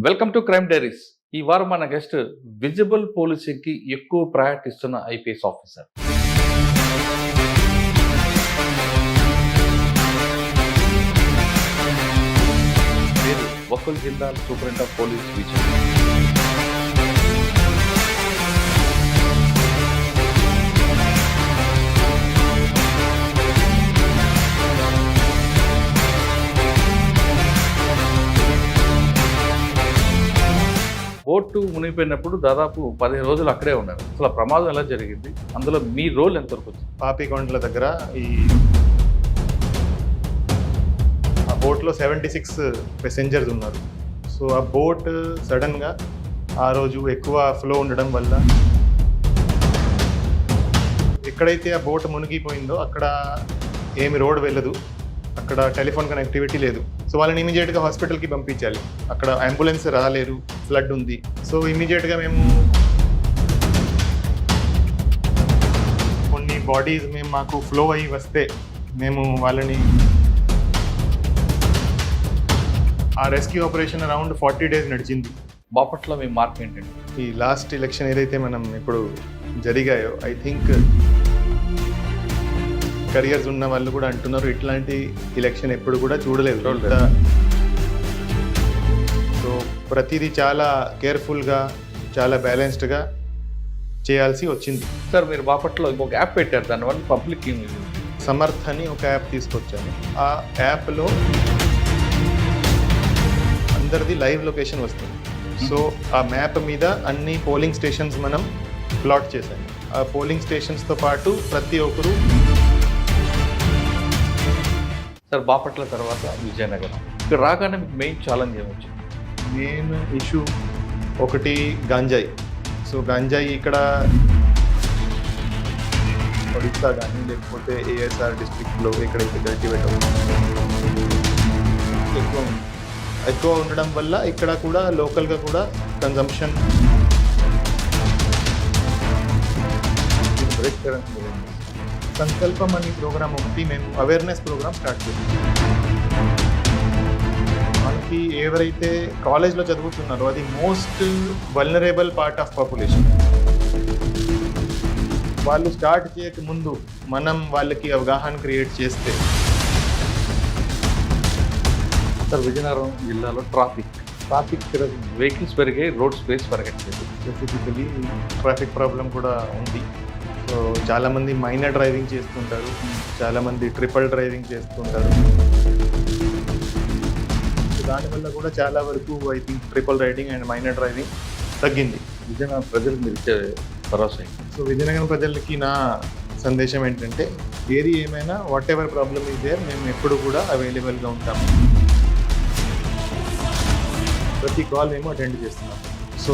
Welcome to crime diaries. ఈ వారం మన గెస్ట్ విజిబుల్ పోలీసింగ్ కి ఎక్కువ ప్రయారిటీ ఇస్తున్న ఐపీఎస్ ఆఫీసర్. పేరు Vakul Jindal, superintendent of police Vizianagaram. Boat మునిగిపోయినప్పుడు దాదాపు 15 రోజులు అక్కడే ఉన్నారు. అసలు ప్రమాదం ఎలా జరిగింది, అందులో మీ రోల్ ఎంతవరకు వచ్చింది? పాపికొండల దగ్గర ఆ బోట్లో 76 ప్యాసింజర్స్ ఉన్నారు. సో ఆ బోట్ సడన్గా ఆ రోజు ఎక్కువ ఫ్లో ఉండడం వల్ల ఎక్కడైతే ఆ బోట్ మునిగిపోయిందో అక్కడ ఏమి రోడ్ వెళ్ళదు, అక్కడ టెలిఫోన్ కనెక్టివిటీ లేదు. సో వాళ్ళని ఇమీడియట్గా హాస్పిటల్కి పంపించాలి. అక్కడ అంబులెన్స్ రాలేరు, ఫ్లడ్ ఉంది. సో ఇమీడియట్గా మేము కొన్ని బాడీస్ మాకు ఫ్లో అయ్యి వస్తే మేము వాళ్ళని ఆ రెస్క్యూ ఆపరేషన్ అరౌండ్ 40 days నడిచింది. బాపట్ల మీ మార్క్ ఏంటండి? ఈ లాస్ట్ ఎలక్షన్ ఏదైతే మనం ఇప్పుడు జరిగాయో, ఐ థింక్ కరియర్స్ ఉన్న వాళ్ళు కూడా అంటున్నారు ఇట్లాంటి ఎలక్షన్ ఎప్పుడు కూడా చూడలేదు. సో ప్రతిదీ చాలా కేర్ఫుల్గా, చాలా బ్యాలెన్స్డ్గా చేయాల్సి వచ్చింది. సార్, మీరు బాపట్లో ఒక యాప్ పెట్టారు, దానివల్ల పబ్లిక్ సమర్థ్ అని ఒక యాప్ తీసుకొచ్చాను. ఆ యాప్లో అందరిది లైవ్ లొకేషన్ వస్తుంది. సో ఆ మ్యాప్ మీద అన్ని పోలింగ్ స్టేషన్స్ మనం ప్లాట్ చేశాము. ఆ పోలింగ్ స్టేషన్స్తో పాటు ప్రతి ఒక్కరు. సార్, బాపట్ల తర్వాత విజయనగరం, ఇక్కడ రాగానే మీకు మెయిన్ ఛాలెంజ్ ఏమొచ్చింది? మెయిన్ ఇష్యూ ఒకటి గంజాయి. సో గంజాయి ఇక్కడ ఒడిస్సా కానీ లేకపోతే ఏఎస్ఆర్ డిస్ట్రిక్ట్లో ఎక్కడైతే గల్టివేట్ ఎక్కువ ఉండడం వల్ల ఇక్కడ కూడా లోకల్గా కూడా కన్జంప్షన్ బ్రేక్ చేయడం. సంకల్పం అనే ప్రోగ్రామ్ ఒకటి మేము అవేర్నెస్ ప్రోగ్రామ్ స్టార్ట్ చేసాం. మనకి ఎవరైతే కాలేజ్లో చదువుతున్నారో అది most vulnerable part of population. వాళ్ళు స్టార్ట్ చేయక ముందు మనం వాళ్ళకి అవగాహన క్రియేట్ చేస్తే. సార్, విజయనగరం జిల్లాలో ట్రాఫిక్ వెహికల్స్ పెరిగాయి, రోడ్ స్పేస్ పెరగట్లేదు. స్పెసిఫికలీ ట్రాఫిక్ ప్రాబ్లం కూడా ఉంది. సో చాలామంది మైనర్ డ్రైవింగ్ చేస్తుంటారు, చాలామంది ట్రిపుల్ డ్రైవింగ్ చేస్తుంటారు. సో దానివల్ల కూడా చాలా వరకు I think triple riding and minor driving తగ్గింది. విజయనగరం ప్రజలకు మీరు ఇచ్చే భరోసా? సో విజయనగరం ప్రజలకి నా సందేశం ఏంటంటే, ఏది ఏమైనా whatever problem is there, మేము ఎప్పుడు కూడా అవైలబుల్గా ఉంటాము. ప్రతి కాల్ మేము అటెండ్ చేస్తున్నాము. So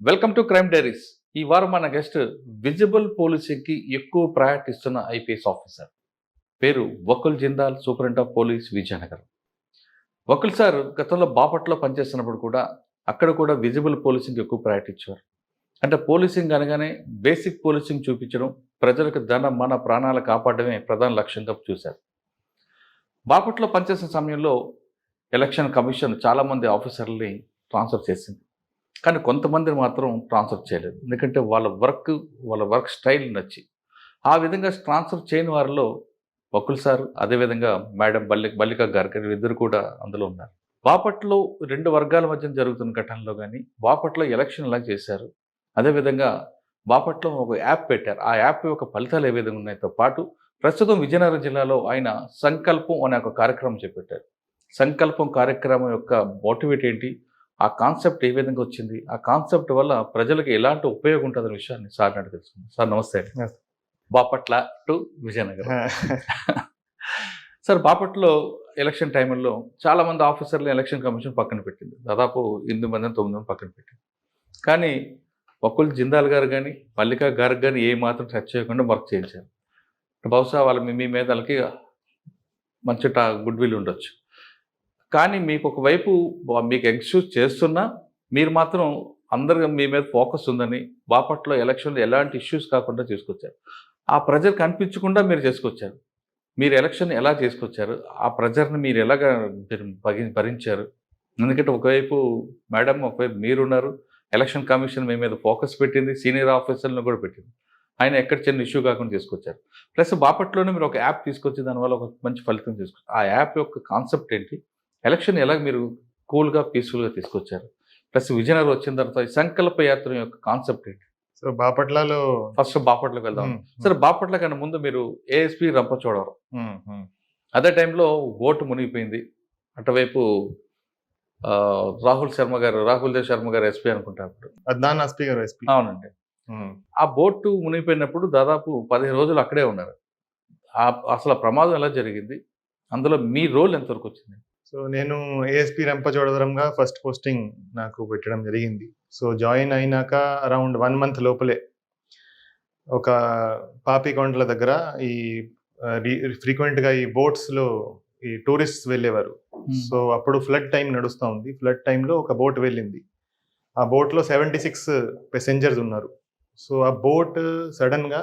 welcome to crime diaries. ఈ వారం మన గెస్ట్ విజిబుల్ పోలీసింగ్ కి ఎక్కువ ప్రయారిటీ ఇస్తున్న ఐపీఎస్ ఆఫీసర్. పేరు Vakul Jindal, superintendent of police Vizianagaram. Vakul sir గతంలో బాపట్లో పనిచేస్తున్నప్పుడు కూడా అక్కడ కూడా విజిబుల్ పోలీసింగ్ ఎక్కువ ప్రయారిటీ ఇచ్చారు. అంటే పోలీసింగ్ అనగానే బేసిక్ పోలీసింగ్ చూపించడం, ప్రజలకు మన ప్రాణాలు కాపాడమే ప్రధాన లక్ష్యంగా చూశారు. బాపట్లో పనిచేసిన సమయంలో ఎలక్షన్ కమిషన్ చాలామంది ఆఫీసర్లని ట్రాన్స్ఫర్ చేసింది, కానీ కొంతమందిని మాత్రం ట్రాన్స్ఫర్ చేయలేదు. ఎందుకంటే వాళ్ళ వర్క్ స్టైల్ నచ్చి. ఆ విధంగా ట్రాన్స్ఫర్ చేయని వారిలో వకుల్ సార్, అదేవిధంగా మేడం బల్లికా గారు ఇద్దరు కూడా అందులో ఉన్నారు. బాపట్లో 2 వర్గాల మధ్య జరుగుతున్న ఘటనలో కానీ బాపట్లో ఎలక్షన్ ఎలా చేశారు, అదేవిధంగా బాపట్లో ఒక యాప్ పెట్టారు. ఆ యాప్ యొక్క ఫలితాలు ఏ విధంగా ఉన్నాయో పాటు ప్రస్తుతం విజయనగరం జిల్లాలో ఆయన సంకల్పం అనే ఒక కార్యక్రమం చేపట్టారు. సంకల్పం కార్యక్రమం యొక్క మోటివేట్ ఏంటి, ఆ కాన్సెప్ట్ ఏ విధంగా వచ్చింది, ఆ కాన్సెప్ట్ వల్ల ప్రజలకు ఎలాంటి ఉపయోగం ఉంటుందనే విషయాన్ని సార్ అడిగి తెలుసుకుందాం. సార్ నమస్తే. బాపట్ల టు విజయనగరం. సార్, బాపట్లో ఎలక్షన్ టైంలో చాలామంది ఆఫీసర్లు ఎలక్షన్ కమిషన్ పక్కన పెట్టింది. దాదాపు 8 మంది 9 మంది పక్కన పెట్టింది. కానీ వకుల్ జిందాల్ గారు కానీ మల్లికా గారికి కానీ ఏ మాత్రం టచ్ చేయకుండా వర్క్ చేయించారు. బహుశా వాళ్ళ మీ మీద వాళ్ళకి మంచి గుడ్ విల్ ఉండొచ్చు. కానీ మీకు ఒకవైపు మీకు ఎక్స్క్యూజ్ చేస్తున్నా మీరు మాత్రం అందరు మీ మీద ఫోకస్ ఉందని, బాపట్ల ఎలక్షన్‌లో ఎలాంటి ఇష్యూస్ కాకుండా చేసుకొచ్చారు. ఆ ప్రెజర్ కనిపించకుండా మీరు చేసుకొచ్చారు. మీరు ఎలక్షన్ ఎలా చేసుకొచ్చారు? ఆ ప్రెజర్‌ని మీరు ఎలాగా మీరు భరించారు? ఎందుకంటే ఒకవైపు మేడం, ఒకవైపు మీరున్నారు. ఎలక్షన్ కమిషన్ మీ మీద ఫోకస్ పెట్టింది. సీనియర్ ఆఫీసర్‌లను కూడా పెట్టింది. ఆయన ఎక్కడ చిన్న ఇష్యూ కాకుండా తీసుకొచ్చారు. ప్లస్ బాపట్లోనే మీరు ఒక యాప్ తీసుకొచ్చి దానివల్ల ఒక మంచి ఫలితం తీసుకొచ్చారు. ఆ యాప్ యొక్క కాన్సెప్ట్ ఏంటి? ఎలక్షన్ ఎలా మీరు కూల్‌గా, పీస్‌ఫుల్‌గా తీసుకొచ్చారు? ప్లస్ విజయనగరం వచ్చిన తర్వాత ఈ సంకల్ప యాత్ర యొక్క కాన్సెప్ట్ ఏంటి? సో బాపట్లలో ఫస్ట్ బాపట్లకి వెళ్దాం. సరే, బాపట్ల కన్నా ముందు మీరు ఏఎస్పీ రంపచోడవరం. హ్మ్, హ్మ్. అదే టైంలో బోట్ మునిగిపోయింది. అటువైపు రాహుల్ దేవ్ శర్మ గారు ఎస్పీ అనుకుంటా అప్పుడు. అద్నాన్ అస్పీ గారు ఎస్పీ. అవునండి. ఆ బోటు మునిగిపోయినప్పుడు దాదాపు 15 రోజులు అక్కడే ఉన్నారు. అసలు ఆ ప్రమాదం ఎలా జరిగింది? అందులో మీ రోల్ ఎంతవరకు వచ్చింది? సో నేను ఏఎస్పీ రంపచోడవరంగా ఫస్ట్ పోస్టింగ్ నాకు పెట్టడం జరిగింది. సో జాయిన్ అయినాక అరౌండ్ 1 మంత్ లోపలే ఒక పాపికొండల దగ్గర ఈ ఫ్రీక్వెంట్గా ఈ బోట్స్లో ఈ టూరిస్ట్స్ వెళ్ళేవారు. సో అప్పుడు ఫ్లడ్ టైం నడుస్తూ ఉంది. ఫ్లడ్ టైంలో ఒక బోట్ వెళ్ళింది. ఆ బోట్లో 76 ప్యాసింజర్స్ ఉన్నారు. సో ఆ బోట్ సడన్గా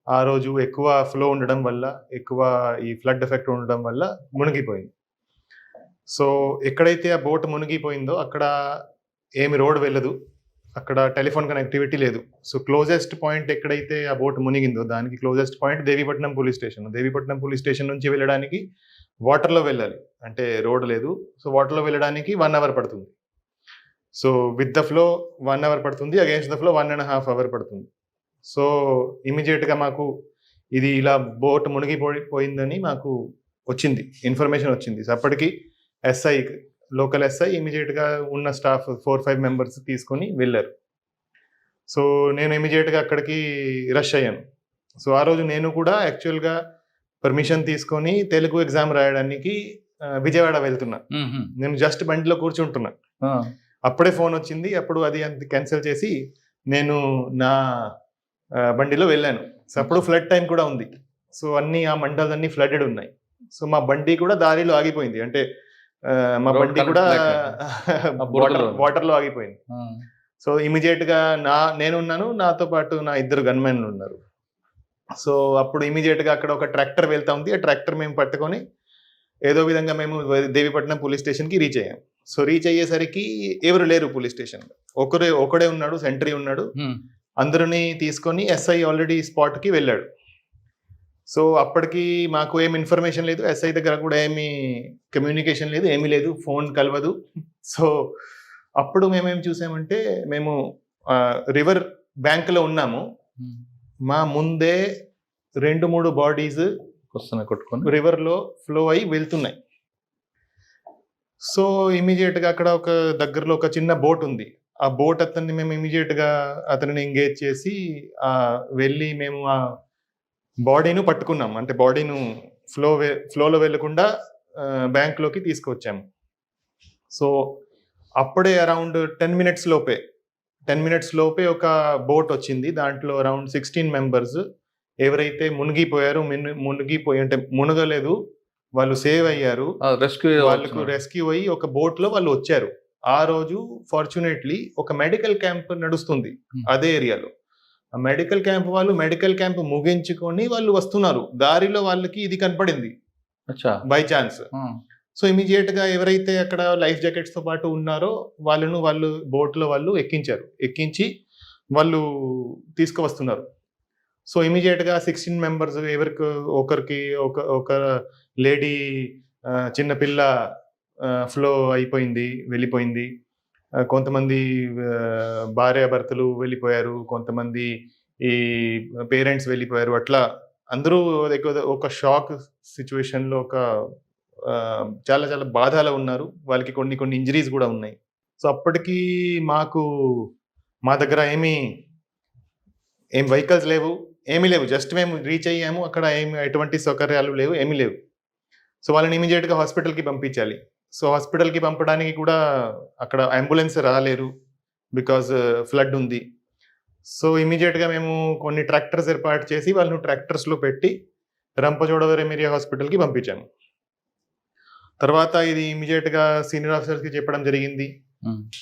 ఆ రోజు ఎక్కువ ఫ్లో ఉండడం వల్ల, ఎక్కువ ఈ ఫ్లడ్ ఎఫెక్ట్ ఉండడం వల్ల మునిగిపోయింది. సో ఎక్కడైతే ఆ బోట్ మునిగిపోయిందో అక్కడ ఏమి రోడ్ వెళ్ళదు, అక్కడ టెలిఫోన్ కనెక్టివిటీ లేదు. సో క్లోజెస్ట్ పాయింట్ ఎక్కడైతే ఆ బోట్ మునిగిందో దానికి closest point Devipatnam police station. Devipatnam police station నుంచి వెళ్ళడానికి వాటర్లో వెళ్ళాలి, అంటే రోడ్ లేదు. సో వాటర్లో వెళ్ళడానికి 1 అవర్ పడుతుంది. So with the flow 1 hour పడుతుంది, అగేన్స్ట్ ద ఫ్లో 1.5 అవర్ పడుతుంది. సో ఇమీడియట్గా మాకు ఇది ఇలా బోట్ మునిగిపోయిందని మాకు వచ్చింది, ఇన్ఫర్మేషన్ వచ్చింది. సో అప్పటికి ఎస్ఐ, లోకల్ ఎస్ఐ ఇమీడియట్గా ఉన్న స్టాఫ్ 4-5 మెంబర్స్ తీసుకొని వెళ్ళారు. సో నేను ఇమీడియట్గా అక్కడికి రష్ అయ్యాను. సో ఆ రోజు నేను కూడా యాక్చువల్గా పర్మిషన్ తీసుకొని తెలుగు ఎగ్జామ్ రాయడానికి విజయవాడ వెళ్తున్నా. నేను జస్ట్ బండిలో కూర్చుంటున్నా. అప్పుడే ఫోన్ వచ్చింది. అప్పుడు అది క్యాన్సిల్ చేసి నేను నా బండిలో వెళ్ళాను. సో అప్పుడు ఫ్లడ్ టైం కూడా ఉంది. సో ఆ మండలన్నీ ఫ్లడెడ్ ఉన్నాయి. సో మా బండి కూడా దారిలో ఆగిపోయింది, అంటే మా బండి కూడా వాటర్లో ఆగిపోయింది. సో ఇమీడియట్గా నేనున్నాను, నాతో పాటు నా 2 గన్మెన్లు ఉన్నారు. సో అప్పుడు ఇమీడియట్గా అక్కడ ఒక ట్రాక్టర్ వెళ్తా ఉంది. ఆ ట్రాక్టర్ మేము పట్టుకొని ఏదో విధంగా మేము దేవీపట్నం పోలీస్ స్టేషన్కి రీచ్ అయ్యాం. సో రీచ్ అయ్యేసరికి ఎవరు లేరు పోలీస్ స్టేషన్. ఒకడే ఉన్నాడు, సెంట్రీ ఉన్నాడు. అందరినీ తీసుకొని ఎస్ఐ ఆల్రెడీ స్పాట్కి వెళ్ళాడు. సో అప్పటికి మాకు ఏమి ఇన్ఫర్మేషన్ లేదు, ఎస్ఐ దగ్గర కూడా ఏమి కమ్యూనికేషన్ లేదు, ఏమీ లేదు, ఫోన్ కలవదు. సో అప్పుడు మేమేం చూసామంటే, మేము రివర్ బ్యాంక్లో ఉన్నాము. మా ముందే 2-3 బాడీస్ కొట్టుకొని రివర్లో ఫ్లో అయి వెళ్తున్నాయి. సో ఇమీడియట్గా అక్కడ ఒక దగ్గరలో ఒక చిన్న బోట్ ఉంది. ఆ బోట్ అతన్ని మేము ఇమీడియట్గా అతనిని ఎంగేజ్ చేసి వెళ్ళి మేము ఆ బాడీను పట్టుకున్నాం. అంటే బాడీను ఫ్లోలో వెళ్ళకుండా బ్యాంక్లోకి తీసుకువచ్చాము. సో అప్పుడే అరౌండ్ 10 మినిట్స్ లోపే ఒక బోట్ వచ్చింది. దాంట్లో అరౌండ్ 16 మెంబర్స్ ఎవరైతే మునిగిపోయి అంటే మునగలేదు, వాళ్ళు సేవ్ అయ్యారు, వాళ్ళకు రెస్క్యూ అయ్యి ఒక బోట్లో వాళ్ళు వచ్చారు. ఆ రోజు ఫార్చునేట్లీ ఒక మెడికల్ క్యాంప్ నడుస్తుంది అదే ఏరియాలో. ఆ మెడికల్ క్యాంప్ ముగించుకొని వాళ్ళు వస్తున్నారు. దారిలో వాళ్ళకి ఇది కనపడింది బై ఛాన్స్. సో ఇమీడియట్ గా ఎవరైతే అక్కడ లైఫ్ జాకెట్స్ తో పాటు ఉన్నారో వాళ్ళు బోట్లో వాళ్ళు ఎక్కించి వాళ్ళు తీసుకువస్తున్నారు. సో ఇమీడియట్ గా 16 మెంబర్స్ ఒకరికి ఒక లేడీ చిన్నపిల్ల ఫ్లో అయిపోయింది, వెళ్ళిపోయింది. కొంతమంది భార్యాభర్తలు వెళ్ళిపోయారు, కొంతమంది ఈ పేరెంట్స్ వెళ్ళిపోయారు. అట్లా అందరూ ఒక షాక్ సిచ్యువేషన్లో చాలా చాలా బాధలో ఉన్నారు. వాళ్ళకి కొన్ని ఇంజరీస్ కూడా ఉన్నాయి. సో అప్పటికి మా దగ్గర ఏం వెహికల్స్ లేవు, ఏమీ లేవు. జస్ట్ మేము రీచ్ అయ్యాము, అక్కడ ఎటువంటి సౌకర్యాలు లేవు, ఏమీ లేవు. సో వాళ్ళని ఇమీడియట్గా హాస్పిటల్కి పంపించాలి. సో హాస్పిటల్కి పంపడానికి కూడా అక్కడ అంబులెన్స్ రాలేరు, బికాజ్ ఫ్లడ్ ఉంది. సో ఇమీడియట్గా మేము కొన్ని ట్రాక్టర్స్ ఏర్పాటు చేసి వాళ్ళను ట్రాక్టర్స్లో పెట్టి రంపచోడవరం ఏరియా హాస్పిటల్కి పంపించాము. తర్వాత ఇది ఇమీడియట్గా సీనియర్ ఆఫీసర్స్కి చెప్పడం జరిగింది.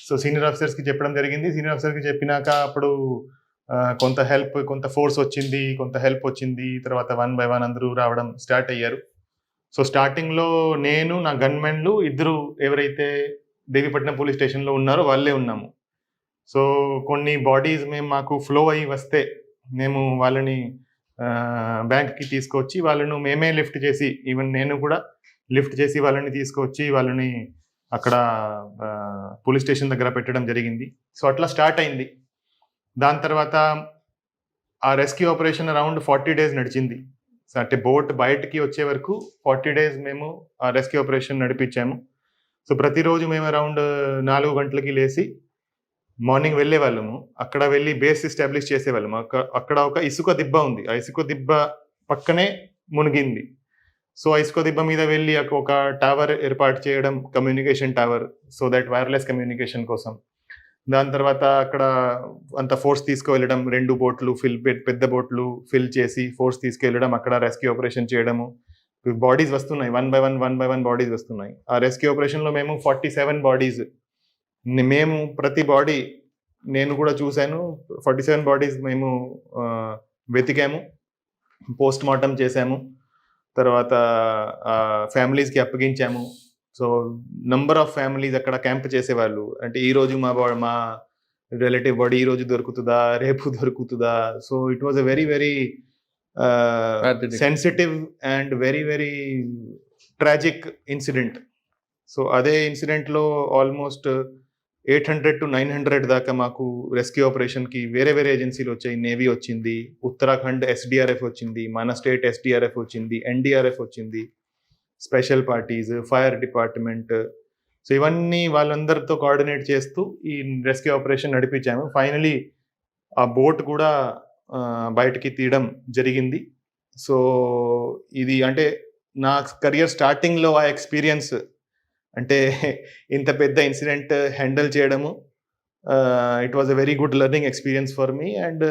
సో సీనియర్ ఆఫీసర్స్కి చెప్పడం జరిగింది. సీనియర్ ఆఫీసర్కి చెప్పినాక అప్పుడు కొంత ఫోర్స్ వచ్చింది, కొంత హెల్ప్ వచ్చింది. తర్వాత 1 by 1 అందరూ రావడం స్టార్ట్ అయ్యారు. సో స్టార్టింగ్లో నేను, నా గన్మెన్లు ఇద్దరు ఎవరైతే దేవీపట్నం పోలీస్ స్టేషన్లో ఉన్నారో వాళ్ళే ఉన్నాము. సో కొన్ని బాడీస్ మాకు ఫ్లో అయ్యి వస్తే మేము వాళ్ళని బ్యాంక్కి తీసుకొచ్చి వాళ్ళను మేమే లిఫ్ట్ చేసి, ఈవెన్ నేను కూడా లిఫ్ట్ చేసి వాళ్ళని తీసుకొచ్చి వాళ్ళని అక్కడ పోలీస్ స్టేషన్ దగ్గర పెట్టడం జరిగింది. సో అట్లా స్టార్ట్ అయింది. దాని తర్వాత ఆ రెస్క్యూ ఆపరేషన్ అరౌండ్ 40 days నడిచింది. సో అంటే బోట్ బయటికి వచ్చే వరకు 40 days మేము ఆ రెస్క్యూ ఆపరేషన్ నడిపించాము. సో ప్రతిరోజు మేము అరౌండ్ 4 గంటలకి లేచి మార్నింగ్ వెళ్ళే వాళ్ళము. అక్కడ వెళ్ళి బేస్ ఎస్టాబ్లిష్ చేసేవాళ్ళము. అక్కడ ఒక ఇసుక దిబ్బ ఉంది. ఆ ఇసుక దిబ్బ పక్కనే మునిగింది. సో ఆ ఇసుక దిబ్బ మీద వెళ్ళి ఒక టవర్ ఏర్పాటు చేయడం, communication tower, so that wireless communication కోసం. దాని తర్వాత అక్కడ అంత ఫోర్స్ తీసుకువెళ్ళడం, 2 బోట్లు పెద్ద బోట్లు ఫిల్ చేసి ఫోర్స్ తీసుకెళ్ళడం, అక్కడ రెస్క్యూ ఆపరేషన్ చేయడము. బాడీస్ వస్తున్నాయి, 1 by 1 బాడీస్ వస్తున్నాయి. ఆ రెస్క్యూ ఆపరేషన్లో మేము 47 బాడీస్, మేము ప్రతి బాడీ నేను కూడా చూశాను. 47 బాడీస్ మేము వెతికాము, పోస్ట్ మార్టం చేశాము, తర్వాత ఫ్యామిలీస్కి అప్పగించాము. సో నంబర్ ఆఫ్ ఫ్యామిలీస్ అక్కడ క్యాంప్ చేసేవాళ్ళు. అంటే ఈరోజు మా రిలేటివ్ బాడీ ఈరోజు దొరుకుతుందా, రేపు దొరుకుతుందా. So it was a very very sensitive and very very tragic incident. So అదే ఇన్సిడెంట్లో ఆల్మోస్ట్ 800 to 900 దాకా మాకు రెస్క్యూ ఆపరేషన్కి వేరే వేరే ఏజెన్సీలు వచ్చాయి. నేవీ వచ్చింది, ఉత్తరాఖండ్ SDRF వచ్చింది, మన స్టేట్ SDRF వచ్చింది, NDRF వచ్చింది, special parties, fire department. So ఇవన్నీ వాళ్ళందరితో కోఆర్డినేట్ చేస్తూ ఈ రెస్క్యూ ఆపరేషన్ నడిపించాము. ఫైనలీ ఆ బోట్ కూడా బయటికి తీయడం జరిగింది. సో ఇది అంటే నా కెరియర్ స్టార్టింగ్లో ఆ ఎక్స్పీరియన్స్, అంటే ఇంత పెద్ద ఇన్సిడెంట్ హ్యాండిల్ చేయడము, it was a very good learning experience for me and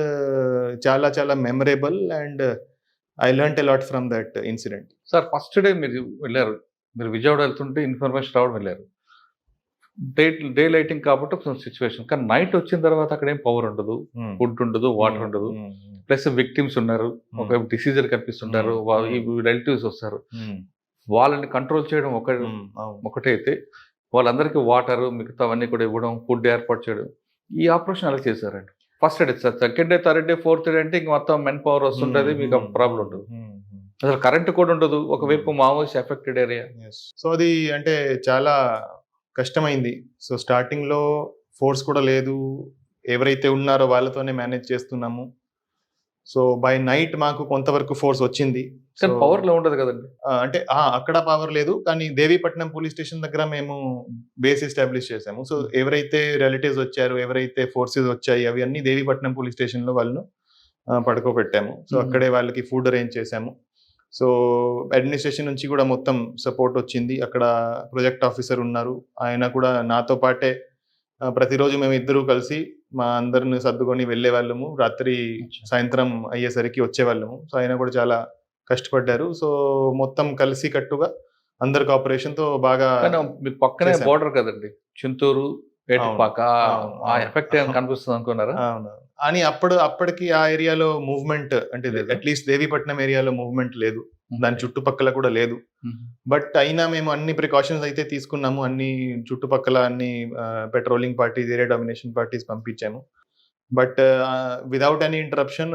చాలా చాలా memorable and I learnt a lot from that incident. Sir first day మీరు వెళ్ళారు, మీరు విజయవాడ వెళ్తుంటే ఇన్ఫర్మేషన్ రావడం వెళ్ళారు. డే లైటింగ్ కాబట్టి ఒక సిచ్యువేషన్, కానీ నైట్ వచ్చిన తర్వాత అక్కడ ఏం పవర్ ఉండదు, ఫుడ్ ఉండదు, వాటర్ ఉండదు, ప్లస్ విక్టిమ్స్ ఉన్నారు, ఒక డిసీజర్ కనిపిస్తుంటారు, రిలేటివ్స్ వస్తారు, వాళ్ళని కంట్రోల్ చేయడం ఒకటే అయితే వాళ్ళందరికీ వాటర్ మిగతావన్నీ కూడా ఇవ్వడం, ఫుడ్ ఏర్పాటు చేయడం, ఈ ఆపరేషన్ అలా చేశారండి. First day, second day, third day, fourth day అంటే ఇంక మొత్తం మెన్ పవర్ వస్తుంటుంది, మీకు ప్రాబ్లం ఉండదు, అసలు కరెంట్ కూడా ఉండదు, ఒకవైపు మావోయిస్ట్ ఎఫెక్టెడ్ ఏరియా. సో అది అంటే చాలా కష్టమైంది. సో స్టార్టింగ్లో ఫోర్స్ కూడా లేదు, ఎవరైతే ఉన్నారో వాళ్ళతోనే మేనేజ్ చేస్తున్నాము. సో బై నైట్ మాకు కొంతవరకు ఫోర్స్ వచ్చింది. కానీ పవర్ లో ఉండదు కదండి. అంటే అక్కడ పవర్ లేదు, కానీ దేవీపట్నం పోలీస్ స్టేషన్ దగ్గర మేము బేస్ ఎస్టాబ్లిష్ చేసాము. సో ఎవరైతే రిలేటివ్స్ వచ్చారు, ఎవరైతే ఫోర్సెస్ వచ్చాయి, అవి అన్ని దేవీపట్నం పోలీస్ స్టేషన్ లో వాళ్ళను పడుకోబెట్టాము. సో అక్కడే వాళ్ళకి ఫుడ్ అరేంజ్ చేసాము. సో అడ్మినిస్ట్రేషన్ నుంచి కూడా మొత్తం సపోర్ట్ వచ్చింది. అక్కడ ప్రొజెక్ట్ ఆఫీసర్ ఉన్నారు, ఆయన కూడా నాతో పాటే ప్రతిరోజు మేము ఇద్దరు కలిసి మా అందరిని సర్దుకొని వెళ్ళే వాళ్ళము, రాత్రి సాయంత్రం అయ్యేసరికి వచ్చేవాళ్ళము. సో ఆయన కూడా చాలా కష్టపడ్డారు. సో మొత్తం కలిసి కట్టుగా అందరికి ఆపరేషన్ తో బాగా. మీకు పక్కనే బోర్డర్ కదండి, చింతూరు, పేటపాక, ఆ ఎఫెక్ట్ ఏమైనా కనిపిస్తుంది అనుకున్నారా? అవును. అని అప్పటికి ఆ ఏరియాలో మూవ్మెంట్, అంటే అట్లీస్ట్ దేవీపట్నం ఏరియాలో మూవ్మెంట్ లేదు, దాని చుట్టుపక్కల కూడా లేదు. బట్ అయినా మేము అన్ని ప్రికాషన్స్ అయితే తీసుకున్నాము, అన్ని చుట్టుపక్కల అన్ని patrolling parties, area domination parties పంపించాము. But without any interruption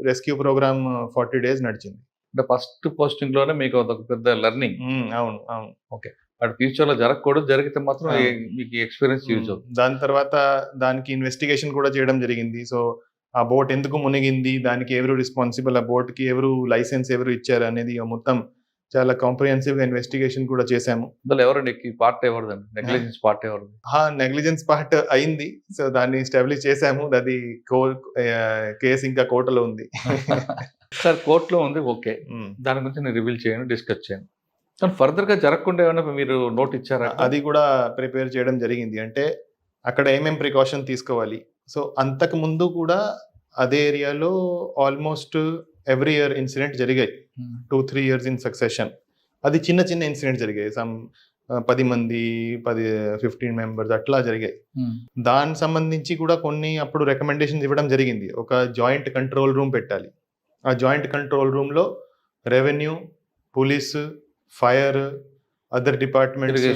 rescue programme 40 days నడిచింది. అంటే ఫస్ట్ పోస్టింగ్ లోనే మీకు ఒక పెద్ద లెర్నింగ్. అవును అవును. ఓకే, అటు ఫ్యూచర్ లో జరగకూడదు, జరిగితే మాత్రం మీకు ఎక్స్పీరియన్స్ యూజ్ అవుతుంది. దాని తర్వాత దానికి ఇన్వెస్టిగేషన్ కూడా చేయడం జరిగింది. సో ఆ బోట్ ఎందుకు మునిగింది, దానికి ఎవరు రెస్పాన్సిబుల్, ఆ బోట్ కి ఎవరు లైసెన్స్ ఎవరు ఇచ్చారు అనేది మొత్తం చాలా కాంప్రిహెన్సివ్ గా ఇన్వెస్టిగేషన్ కూడా చేశాము. ఎవరండి పార్ట్ ఎవరిదండి, నెగ్లిజెన్స్ పార్ట్ ఎవరిది? నెగ్లిజెన్స్ పార్ట్ అయింది. సో దాన్ని ఎస్టాబ్లిష్ చేసాము. అది కేసు ఇంకా కోర్టులో ఉంది. సార్ కోర్టులో ఉంది, ఓకే, దాని గురించి నేను రివీల్ చేయను, డిస్కస్ చేయను. కానీ ఫర్దర్ గా జరగకుండా ఏమైనా మీరు నోట్ ఇచ్చారా? అది కూడా ప్రిపేర్ చేయడం జరిగింది. అంటే అక్కడ ఏమేం ప్రికాషన్ తీసుకోవాలి. సో అంతకు ముందు కూడా అదే ఏరియాలో ఆల్మోస్ట్ ఎవ్రీ ఇయర్ ఇన్సిడెంట్ జరిగాయి, 2-3 years ఇన్ సక్సెషన్. అది చిన్న చిన్న ఇన్సిడెంట్ జరిగాయి. సమ్ 10 మంది 15 మెంబర్స్ అట్లా జరిగాయి. దానికి సంబంధించి కూడా కొన్ని అప్పుడు రికమెండేషన్స్ ఇవ్వడం జరిగింది. ఒక జాయింట్ కంట్రోల్ రూమ్ పెట్టాలి. ఆ జాయింట్ కంట్రోల్ రూమ్లో revenue, police, fire, other departments,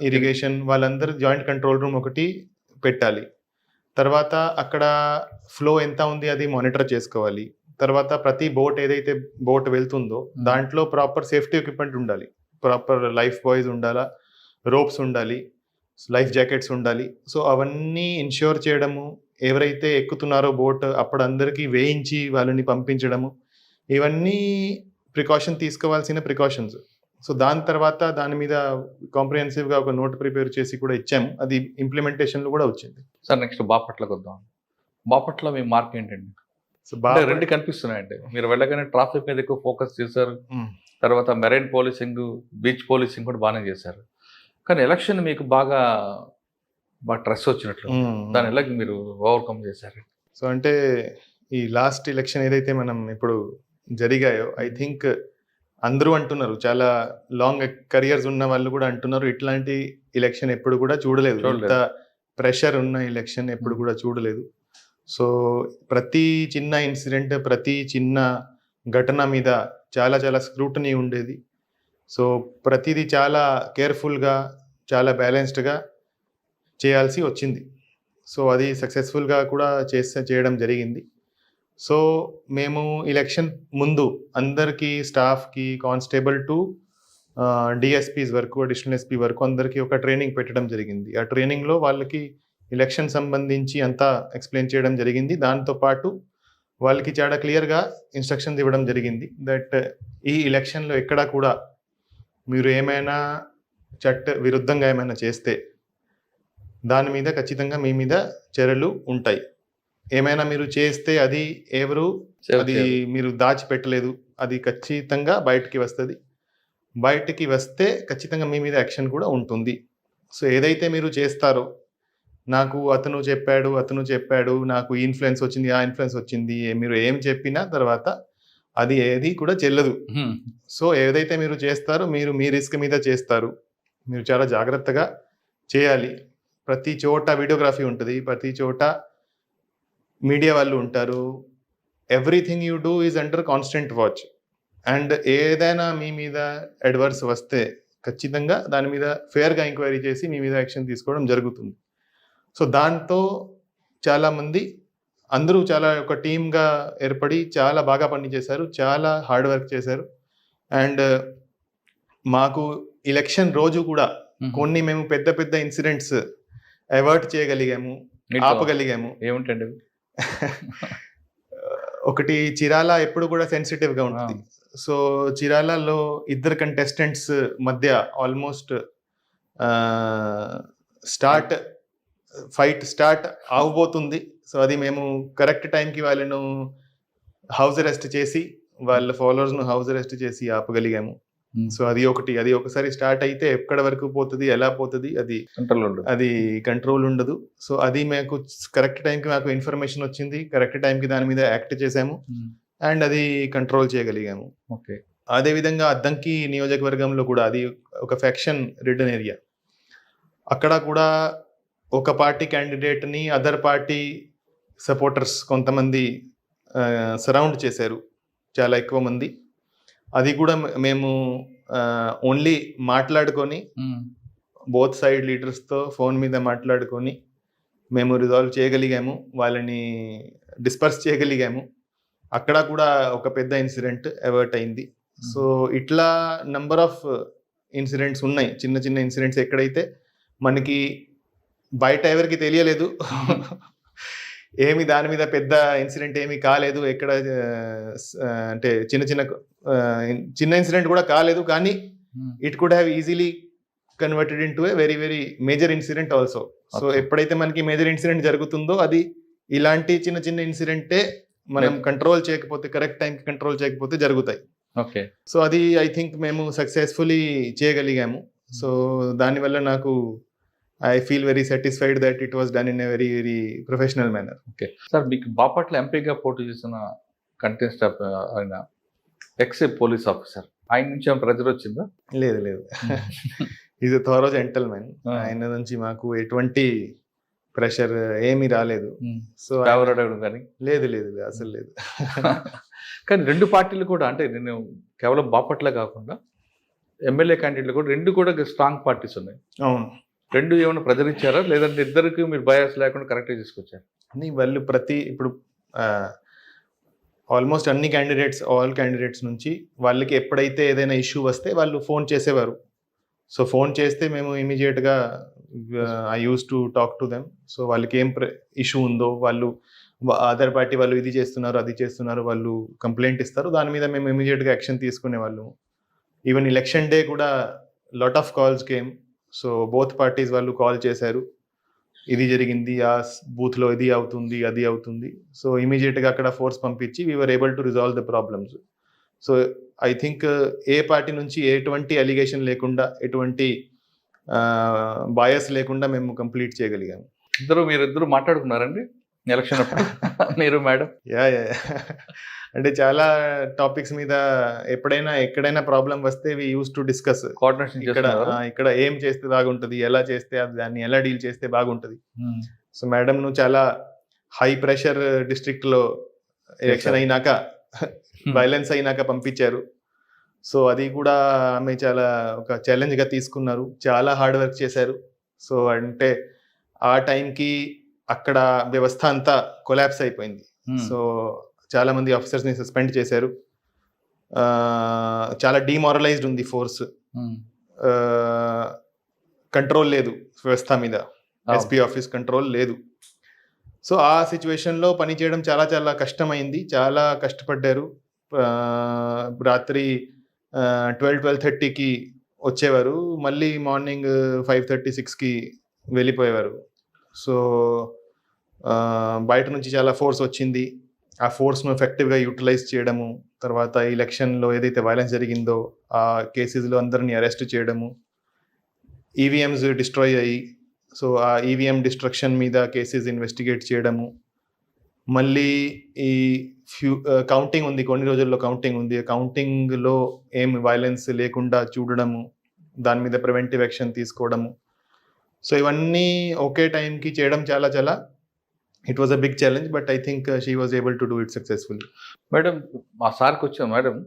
irrigation వాళ్ళందరూ జాయింట్ కంట్రోల్ రూమ్ ఒకటి పెట్టాలి. తర్వాత అక్కడ ఫ్లో ఎంత ఉంది అది మానిటర్ చేసుకోవాలి. తర్వాత ప్రతి బోట్ ఏదైతే బోట్ వెళ్తుందో దాంట్లో ప్రాపర్ సేఫ్టీ ఎక్విప్మెంట్ ఉండాలి. ప్రాపర్ లైఫ్ బాయ్స్ ఉండాలా, రోప్స్ ఉండాలి, లైఫ్ జాకెట్స్ ఉండాలి. సో అవన్నీ ఇన్ష్యూర్ చేయడము, ఎవరైతే ఎక్కుతున్నారో బోట్ అప్పుడు అందరికీ వేయించి వాళ్ళని పంపించడము, ఇవన్నీ ప్రికాషన్ తీసుకోవాల్సిన ప్రికాషన్స్. సో దాని తర్వాత దాని మీద కాంప్రిహెన్సివ్గా ఒక నోట్ ప్రిపేర్ చేసి కూడా ఇచ్చాము. అది ఇంప్లిమెంటేషన్లో కూడా వచ్చింది. సార్ నెక్స్ట్ బాపట్లకు వద్దాం. బాపట్ల మీ మార్క్ ఏంటండి? సో రెండు కనిపిస్తున్నాయండి. మీరు వెళ్ళగానే ట్రాఫిక్ మీద ఎక్కువ ఫోకస్ చేశారు, తర్వాత మెరైన్ పోలీసింగ్, బీచ్ పోలీసింగ్ కూడా బాగానే చేశారు. కానీ ఎలక్షన్ మీకు బాగా స్ట్రెస్ వచ్చినట్లు, దాని ఎలా మీరు ఓవర్కమ్ చేశారు? సో అంటే ఈ లాస్ట్ ఎలక్షన్ ఏదైతే మనం ఇప్పుడు జరిగాయో, ఐ థింక్ అందరూ అంటున్నారు, చాలా లాంగ్ కెరియర్స్ ఉన్న వాళ్ళు కూడా అంటున్నారు, ఇట్లాంటి ఎలక్షన్ ఎప్పుడు కూడా చూడలేదు, ఇంత ప్రెషర్ ఉన్న ఎలక్షన్ ఎప్పుడు కూడా చూడలేదు. సో ప్రతి చిన్న ఇన్సిడెంట్, ప్రతి చిన్న ఘటన మీద చాలా చాలా స్క్రూటనీ ఉండేది. సో ప్రతిదీ చాలా కేర్ఫుల్గా, చాలా బ్యాలెన్స్డ్గా చేయాల్సి వచ్చింది. సో అది సక్సెస్ఫుల్గా కూడా చేయడం జరిగింది. సో మేము ఎలక్షన్ ముందు అందరికీ, స్టాఫ్కి, కానిస్టేబుల్ టు డిఎస్పీస్ వరకు, అడిషనల్ ఎస్పీ వరకు అందరికీ ఒక ట్రైనింగ్ పెట్టడం జరిగింది. ఆ ట్రైనింగ్లో వాళ్ళకి ఎలక్షన్ సంబంధించి అంతా ఎక్స్ప్లెయిన్ చేయడం జరిగింది. దాంతోపాటు వాళ్ళకి చాలా క్లియర్గా ఇన్స్ట్రక్షన్స్ ఇవ్వడం జరిగింది దట్ ఈ ఎలక్షన్లో ఎక్కడా కూడా మీరు ఏమైనా చట్ట విరుద్ధంగా ఏమైనా చేస్తే దాని మీద ఖచ్చితంగా మీ మీద చర్యలు ఉంటాయి. ఏమైనా మీరు చేస్తే అది అది మీరు దాచిపెట్టలేదు, అది ఖచ్చితంగా బయటికి వస్తుంది. బయటికి వస్తే ఖచ్చితంగా మీ మీద యాక్షన్ కూడా ఉంటుంది. సో ఏదైతే మీరు చేస్తారో, నాకు అతను చెప్పాడు, నాకు ఈ ఇన్ఫ్లుయెన్స్ వచ్చింది, ఆ ఇన్ఫ్లుయెన్స్ వచ్చింది, మీరు ఏం చెప్పినా తర్వాత అది ఏది కూడా చెల్లదు. సో ఏదైతే మీరు చేస్తారో మీరు మీ రిస్క్ మీద చేస్తారు, మీరు చాలా జాగ్రత్తగా చేయాలి. ప్రతి చోట వీడియోగ్రఫీ ఉంటుంది, ప్రతి చోట మీడియా వాళ్ళు ఉంటారు. Everything you do is under constant watch. And ఏదైనా మీ మీద అడ్వర్స్ వస్తే ఖచ్చితంగా దాని మీద ఫేర్గా ఎంక్వైరీ చేసి మీ మీద యాక్షన్ తీసుకోవడం జరుగుతుంది. సో దాంతో చాలామంది అందరూ చాలా ఒక టీమ్గా ఏర్పడి చాలా బాగా పనిచేశారు, చాలా హార్డ్ వర్క్ చేశారు. అండ్ మాకు ఎలక్షన్ రోజు కూడా కొన్ని మేము పెద్ద పెద్ద ఇన్సిడెంట్స్ అవాయిడ్ చేయగలిగాము, ఆపగలిగాము. ఏమిటండి? ఒకటి, చీరాల ఎప్పుడు కూడా సెన్సిటివ్గా ఉంటుంది. సో చీరాలలో ఇద్దరు కంటెస్టెంట్స్ మధ్య ఆల్మోస్ట్ ఫైట్ స్టార్ట్ అవబోతుంది. సో అది మేము కరెక్ట్ టైంకి వాళ్ళను హౌస్ అరెస్ట్ చేసి, వాళ్ళ ఫాలోవర్స్ను హౌస్ అరెస్ట్ చేసి ఆపగలిగాము. సో అది ఒకసారి స్టార్ట్ అయితే ఎక్కడ వరకు పోతుంది, ఎలా పోతుంది, అది కంట్రోల్ ఉండదు. సో అది మాకు కరెక్ట్ టైంకి మాకు ఇన్ఫర్మేషన్ వచ్చింది, కరెక్ట్ టైంకి దాని మీద యాక్ట్ చేసాము అండ్ అది కంట్రోల్ చేయగలిగాము. ఓకే. అదేవిధంగా అద్దంకి నియోజకవర్గంలో కూడా అది ఒక ఫ్యాక్షన్ రిడన్ ఏరియా. అక్కడ కూడా ఒక పార్టీ క్యాండిడేట్ని అదర్ పార్టీ సపోర్టర్స్ కొంతమంది సరౌండ్ చేశారు, చాలా ఎక్కువ మంది. అది కూడా మేము ఓన్లీ మాట్లాడుకొని, బోత్ సైడ్ లీడర్స్తో ఫోన్ మీద మాట్లాడుకొని మేము రిజాల్వ్ చేయగలిగాము, వాళ్ళని డిస్పర్స్ చేయగలిగాము. అక్కడ కూడా ఒక పెద్ద ఇన్సిడెంట్ అవర్ట్ అయింది. సో ఇట్లా నంబర్ ఆఫ్ ఇన్సిడెంట్స్ ఉన్నాయి, చిన్న చిన్న ఇన్సిడెంట్స్. ఎక్కడైతే మనకి బయట ఎవరికి తెలియలేదు, ఏమి దాని మీద పెద్ద ఇన్సిడెంట్ ఏమీ కాలేదు, ఎక్కడ అంటే చిన్న ఇన్సిడెంట్ కూడా కాలేదు, కానీ it could have easily converted in to a very very major incident also. So ఎప్పుడైతే మనకి మేజర్ ఇన్సిడెంట్ జరుగుతుందో అది ఇలాంటి చిన్న చిన్న ఇన్సిడెంటే మనం కంట్రోల్ చేయకపోతే, కరెక్ట్ టైంకి కంట్రోల్ చేయకపోతే జరుగుతాయి. ఓకే. సో అది ఐ థింక్ మేము సక్సెస్ఫుల్లీ చేయగలిగాము. సో దానివల్ల నాకు I feel very satisfied that it was done in a very, very professional manner. Okay sir, మీకు బాపట్ల ఎంపీగా పోటీ చేసిన కంటెస్ట్ ఆయన ఎక్స్ పోలీస్ ఆఫీసర్, ఆయన నుంచి ఏమైనా ప్రెజర్ వచ్చిందా? లేదు ఈజ్ ఎ థారో జెంటల్మెన్. Ah. ఆయన నుంచి మాకు ఎటువంటి ప్రెషర్ ఏమీ రాలేదు. సో ఫేవర్ అడగడం కానీ లేదు లేదు లేదు, అసలు లేదు. కానీ రెండు పార్టీలు కూడా అంటే నేను కేవలం బాపట్ల కాకుండా ఎమ్మెల్యే క్యాండిడేట్లు కూడా రెండు కూడా స్ట్రాంగ్ పార్టీస్ ఉన్నాయి. అవును, రెండు ఏమైనా ప్రజలిచ్చారా లేదంటే ఇద్దరికి మీరు బయాస్ లేకుండా కరెక్ట్గా తీసుకొచ్చారు? అని వాళ్ళు ఇప్పుడు ఆల్మోస్ట్ అన్ని ఆల్ క్యాండిడేట్స్ నుంచి వాళ్ళకి ఎప్పుడైతే ఏదైనా ఇష్యూ వస్తే వాళ్ళు ఫోన్ చేసేవారు. సో ఫోన్ చేస్తే మేము ఇమీడియట్గా I use to talk to them. So వాళ్ళకి ఏం ఇష్యూ ఉందో, వాళ్ళు అదర్ పార్టీ వాళ్ళు ఇది చేస్తున్నారు అది చేస్తున్నారు, వాళ్ళు కంప్లైంట్ ఇస్తారు, దాని మీద మేము ఇమీడియట్గా యాక్షన్ తీసుకునేవాళ్ళు. ఈవెన్ ఎలక్షన్ డే కూడా lot of calls came. So both parties వాళ్ళు కాల్ చేశారు, ఇది జరిగింది, ఆ బూత్లో ఇది అవుతుంది అది అవుతుంది. సో ఇమీడియట్గా అక్కడ ఫోర్స్ పంపించి we are able to resolve the problems. So I think ఏ పార్టీ నుంచి ఎటువంటి అలిగేషన్ లేకుండా, ఎటువంటి బయాస్ లేకుండా మేము కంప్లీట్ చేయగలిగాము. మీరిద్దరు మాట్లాడుకున్నారండి ఎలక్షన్ అప్పుడు మీరు మేడం? యా అంటే చాలా టాపిక్స్ మీద ఎక్కడైనా ప్రాబ్లం వస్తే వి యూస్ టు డిస్కస్. కోఆర్డినేషన్ ఇక్కడ ఏం చేస్తే బాగుంటుంది, ఎలా చేస్తే దాన్ని ఎలా డీల్ చేస్తే బాగుంటుంది. సో మేడం ను చాలా హై ప్రెషర్ డిస్ట్రిక్ట్ లో ఎలక్షన్ అయినాక వైలెన్స్ అయినాక పంపించారు. సో అది కూడా ఆమె చాలా ఒక ఛాలెంజ్ గా తీసుకున్నారు, చాలా హార్డ్ వర్క్ చేశారు. సో అంటే ఆ టైంకి అక్కడ వ్యవస్థ అంతా కొలాప్స్ అయిపోయింది. సో చాలా మంది ఆఫీసర్స్ ని సస్పెండ్ చేశారు. చాలా డిమారలైజ్డ్ ఉంది ఫోర్స్. కంట్రోల్ లేదు వ్యవస్థ మీద, ఎస్పీ ఆఫీస్ కంట్రోల్ లేదు. సో ఆ సిచ్యువేషన్లో పనిచేయడం చాలా చాలా కష్టమైంది, చాలా కష్టపడ్డారు. రాత్రి 12:30కి వచ్చేవారు, మళ్ళీ మార్నింగ్ 5:36కి వెళ్ళిపోయేవారు. సో బయట నుంచి చాలా ఫోర్స్ వచ్చింది, ఆ ఫోర్స్ను ఎఫెక్టివ్గా యూటిలైజ్ చేయడము, తర్వాత ఎలక్షన్లో ఏదైతే వైలెన్స్ జరిగిందో ఆ కేసెస్లో అందరినీ అరెస్ట్ చేయడము, ఈవీఎంస్ డిస్ట్రాయ్ అయ్యి సో ఆ ఈవీఎం డిస్ట్రక్షన్ మీద కేసెస్ ఇన్వెస్టిగేట్ చేయడము, మళ్ళీ ఈ కౌంటింగ్ ఉంది, కొన్ని రోజుల్లో కౌంటింగ్ ఉంది, కౌంటింగ్లో ఏం వైలెన్స్ లేకుండా చూడడము, దాని మీద ప్రివెంటివ్ యాక్షన్ తీసుకోవడము. సో ఇవన్నీ ఒకే టైంకి చేయడం చాలా చాలా it was a big challenge, but I think she was able to do it successfully. Madam మా సార్కి వచ్చాం మేడం,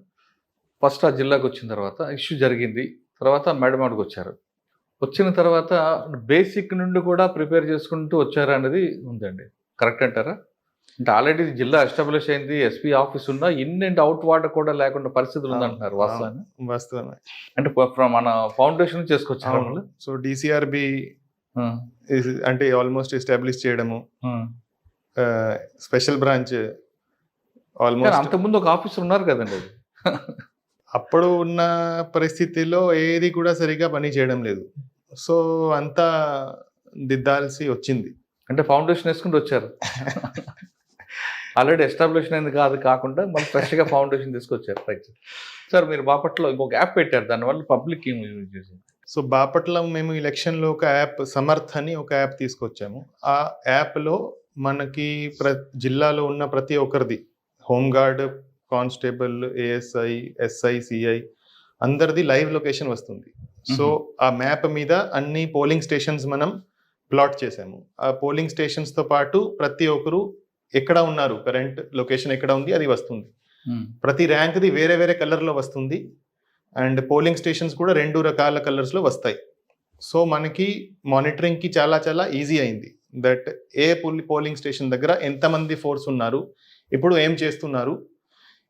ఫస్ట్ ఆ జిల్లాకు వచ్చిన తర్వాత ఇష్యూ జరిగింది, తర్వాత మేడం అక్కడికి వచ్చారు. వచ్చిన తర్వాత బేసిక్ నుండి కూడా ప్రిపేర్ చేసుకుంటూ వచ్చారా అనేది ఉందండి, కరెక్ట్ అంటారా? అంటే ఆల్రెడీ జిల్లా ఎస్టాబ్లిష్ అయింది, ఎస్పీ ఆఫీస్ ఉన్నా ఇన్ అండ్ అవుట్ వాటర్ కూడా లేకుండా పరిస్థితులు ఉందంటున్నారు, వాస్తవమే. అంటే మన ఫౌండేషన్ చేసుకొచ్చారు. సో డిసిఆర్బి అంటే ఆల్మోస్ట్ ఎస్టాబ్లిష్ చేయడము, స్పెషల్ బ్రాంచ్ ఆల్మోస్ట్. అంతకుముందు ఒక ఆఫీసర్ ఉన్నారు కదండి, అప్పుడు ఉన్న పరిస్థితిలో ఏది కూడా సరిగా పని చేయడం లేదు. సో అంతా దిద్దాల్సి వచ్చింది. అంటే ఫౌండేషన్ వేసుకుంటూ వచ్చారు, ఆల్రెడీ ఎస్టాబ్లిష్ అయింది కాకుండా మళ్ళీ ఫ్రెష్గా ఫౌండేషన్ తీసుకొచ్చారు. రైట్ సార్, మీరు బాపట్ల ఇంకొక యాప్ పెట్టారు, దానివల్ల పబ్లిక్ ఏం యూజ్ చేసింది? సో బాపట్ల మేము ఎలక్షన్లో ఒక యాప్ సమర్థ్ అని ఒక యాప్ తీసుకొచ్చాము. ఆ యాప్లో మనకి జిల్లాలో ఉన్న ప్రతి ఒక్కరిది, home guard, constable, ASI, SI, CI అందరిది లైవ్ లొకేషన్ వస్తుంది. సో ఆ మ్యాప్ మీద అన్ని పోలింగ్ స్టేషన్స్ మనం ప్లాట్ చేసాము. ఆ పోలింగ్ స్టేషన్స్తో పాటు ప్రతి ఒక్కరు ఎక్కడ ఉన్నారు, కరెంట్ లొకేషన్ ఎక్కడ ఉంది అది వస్తుంది. ప్రతి ర్యాంక్ది వేరే వేరే కలర్లో వస్తుంది, అండ్ పోలింగ్ స్టేషన్స్ కూడా 2 రకాల కలర్స్లో వస్తాయి. సో మనకి మానిటరింగ్కి చాలా చాలా ఈజీ అయింది. దట్ ఏ పోలింగ్ స్టేషన్ దగ్గర ఎంతమంది ఫోర్స్ ఉన్నారు, ఇప్పుడు ఏం చేస్తున్నారు,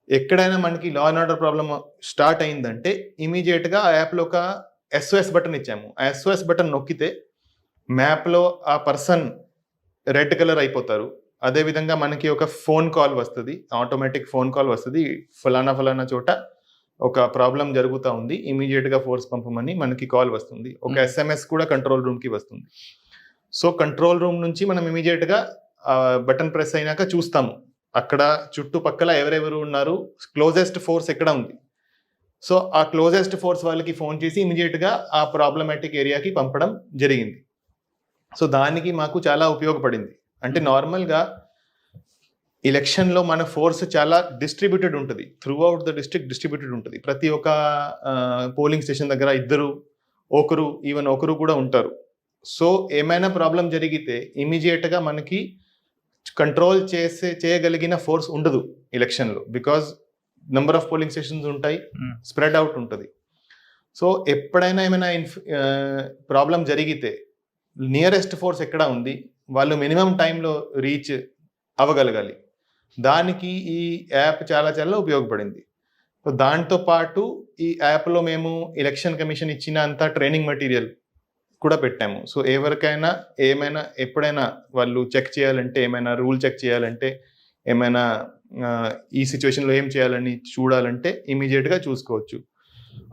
ఎక్కడైనా మనకి law and order problem start అయిందంటే ఇమీడియట్గా ఆ యాప్లో ఒక SOS బటన్ ఇచ్చాము. ఆ SOS బటన్ నొక్కితే మ్యాప్లో ఆ పర్సన్ రెడ్ కలర్ అయిపోతారు. అదేవిధంగా మనకి ఒక ఫోన్ కాల్ వస్తుంది, ఆటోమేటిక్ ఫోన్ కాల్ వస్తుంది, ఫలానా చోట ఒక ప్రాబ్లం జరుగుతూ ఉంది, ఇమీడియట్గా ఫోర్స్ పంపమని మనకి కాల్ వస్తుంది. ఒక SMS కూడా కంట్రోల్ రూమ్కి వస్తుంది. సో కంట్రోల్ రూమ్ నుంచి మనం ఇమీడియట్గా బటన్ ప్రెస్ అయినాక చూస్తాము అక్కడ చుట్టుపక్కల ఎవరెవరు ఉన్నారు, క్లోజెస్ట్ ఫోర్స్ ఎక్కడ ఉంది. సో ఆ క్లోజెస్ట్ ఫోర్స్ వాళ్ళకి ఫోన్ చేసి ఇమీడియట్గా ఆ ప్రాబ్లమాటిక్ ఏరియాకి పంపడం జరిగింది. సో దానికి మాకు చాలా ఉపయోగపడింది. అంటే నార్మల్గా ఎలక్షన్లో మన ఫోర్స్ చాలా డిస్ట్రిబ్యూటెడ్ ఉంటుంది, through out the district distributed ఉంటుంది. ప్రతి ఒక్క పోలింగ్ స్టేషన్ దగ్గర 2 ఒకరు కూడా ఉంటారు. సో ఏమైనా ప్రాబ్లం జరిగితే ఇమీడియట్గా మనకి కంట్రోల్ చేయగలిగిన ఫోర్స్ ఉండదు ఎలక్షన్లో, because number of polling stations ఉంటాయి, స్ప్రెడ్ అవుట్ ఉంటుంది. సో ఎప్పుడైనా ఏమైనా ప్రాబ్లం జరిగితే నియరెస్ట్ ఫోర్స్ ఎక్కడ ఉంది, వాళ్ళు మినిమం టైంలో రీచ్ అవ్వగలగాలి. దానికి ఈ యాప్ చాలా చాలా ఉపయోగపడింది. సో దాంతో పాటు ఈ యాప్లో మేము ఎలక్షన్ కమిషన్ ఇచ్చిన అంత ట్రైనింగ్ మెటీరియల్ కూడా పెట్టాము. సో ఎవరికైనా ఏమైనా ఎప్పుడైనా వాళ్ళు చెక్ చేయాలంటే, ఏమైనా రూల్ చెక్ చేయాలంటే, ఏమైనా ఈ సిచ్యువేషన్లో ఏం చేయాలని చూడాలంటే ఇమీడియట్గా చూసుకోవచ్చు.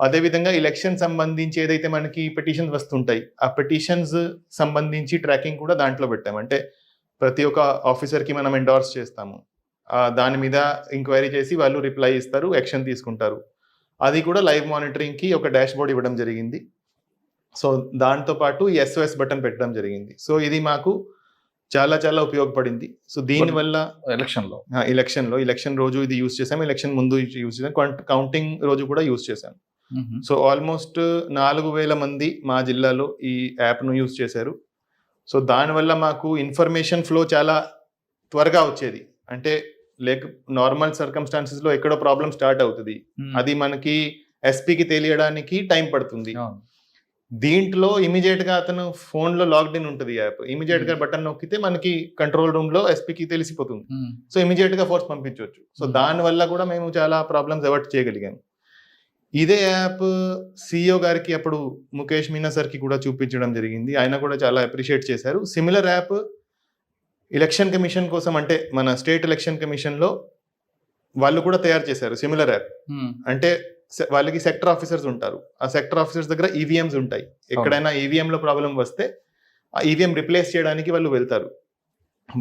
అదేవిధంగా ఎలక్షన్ సంబంధించి ఏదైతే మనకి పెటిషన్స్ వస్తుంటాయి, ఆ పెటిషన్స్ సంబంధించి ట్రాకింగ్ కూడా దాంట్లో పెట్టాము. అంటే ప్రతి ఒక్క ఆఫీసర్కి మనం ఎండార్స్ చేస్తాము, దాని మీద ఎంక్వైరీ చేసి వాళ్ళు రిప్లై ఇస్తారు, యాక్షన్ తీసుకుంటారు. అది కూడా లైవ్ మానిటరింగ్కి ఒక డాష్ బోర్డ్ ఇవ్వడం జరిగింది. సో దాంతోపాటు ఈ SOS బటన్ పెట్టడం జరిగింది. సో ఇది మాకు చాలా చాలా ఉపయోగపడింది. సో దీనివల్ల ఎలక్షన్ రోజు ఇది యూజ్ చేసాం, ఎలక్షన్ ముందు యూజ్ చేసాం, కౌంటింగ్ రోజు కూడా యూజ్ చేశాం. సో ఆల్మోస్ట్ 4,000 మంది మా జిల్లాలో ఈ యాప్ను యూజ్ చేశారు. సో దానివల్ల మాకు ఇన్ఫర్మేషన్ ఫ్లో చాలా త్వరగా వచ్చేది. అంటే నార్మల్ సర్కమ్స్టాన్సెస్లో ఎక్కడో ప్రాబ్లం స్టార్ట్ అవుతుంది, అది మనకి ఎస్పీకి తెలియడానికి టైం పడుతుంది. దీంట్లో ఇమీడియట్గా అతను ఫోన్లో లాగ్డ్ ఉంటుంది యాప్, ఇమీడియట్గా బటన్ నొక్కితే మనకి కంట్రోల్ రూమ్లో ఎస్పీకి తెలిసిపోతుంది. సో ఇమీడియట్గా ఫోర్స్ పంపించవచ్చు. సో దానివల్ల కూడా మేము చాలా ప్రాబ్లమ్స్ అవాయిడ్ చేయగలిగాము. ఇదే యాప్ CEO గారికి అప్పుడు ముఖేష్ మీనా సార్కి కూడా చూపించడం జరిగింది, ఆయన కూడా చాలా అప్రిషియేట్ చేశారు. సిమిలర్ యాప్ ఎలక్షన్ కమిషన్ కోసం, అంటే మన స్టేట్ ఎలక్షన్ కమిషన్లో వాళ్ళు కూడా తయారు చేశారు సిమిలర్ యాప్. అంటే వాళ్ళకి సెక్టర్ ఆఫీసర్స్ ఉంటారు, ఆ సెక్టర్ ఆఫీసర్స్ దగ్గర EVMs ఉంటాయి. ఎక్కడైనా EVMలో ప్రాబ్లం వస్తే ఆ EVM రిప్లేస్ చేయడానికి వాళ్ళు వెళ్తారు.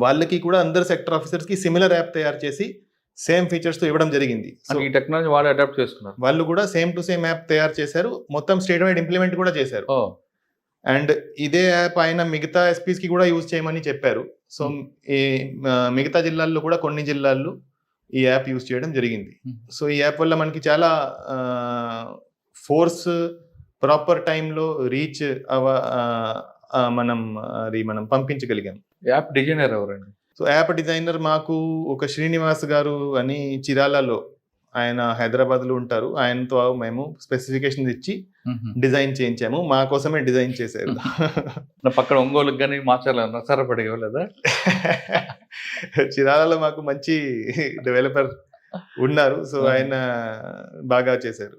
వాళ్ళకి కూడా అందరు సెక్టర్ ఆఫీసర్స్కి సిమిలర్ యాప్ తయారు చేసి సేమ్ ఫీచర్స్తో ఇవ్వడం జరిగింది. సో ఈ టెక్నాలజీ వాళ్ళు అడాప్ట్ చేసుకున్నారు, వాళ్ళు కూడా సేమ్ టు సేమ్ యాప్ తయారు చేశారు, మొత్తం స్టేట్ వైడ్ ఇంప్లిమెంట్ కూడా చేశారు. అండ్ ఇదే యాప్ ఆయన మిగతా SPsకి కూడా యూజ్ చేయమని చెప్పారు. సో ఈ మిగతా జిల్లాల్లో కూడా కొన్ని జిల్లాల్లో ఈ యాప్ యూజ్ చేయడం జరిగింది. సో ఈ యాప్ వల్ల మనకి చాలా ఫోర్స్ ప్రాపర్ టైంలో రీచ్ మనం పంపించగలిగాం. యాప్ డిజైనర్ ఎవరండి? సో యాప్ డిజైనర్ మాకు ఒక శ్రీనివాస్ గారు అని చిరాలలో, ఆయన హైదరాబాద్లో ఉంటారు. ఆయనతో మేము స్పెసిఫికేషన్ ఇచ్చి డిజైన్ చేయించాము, మా కోసమే డిజైన్ చేశారు. పక్కన ఒంగోలుకి కానీ మాచాల నరసరాపేట ఇవ్వలేదా? చిరాలలో మాకు మంచి డెవలపర్ ఉన్నారు, సో ఆయన బాగా చేశారు.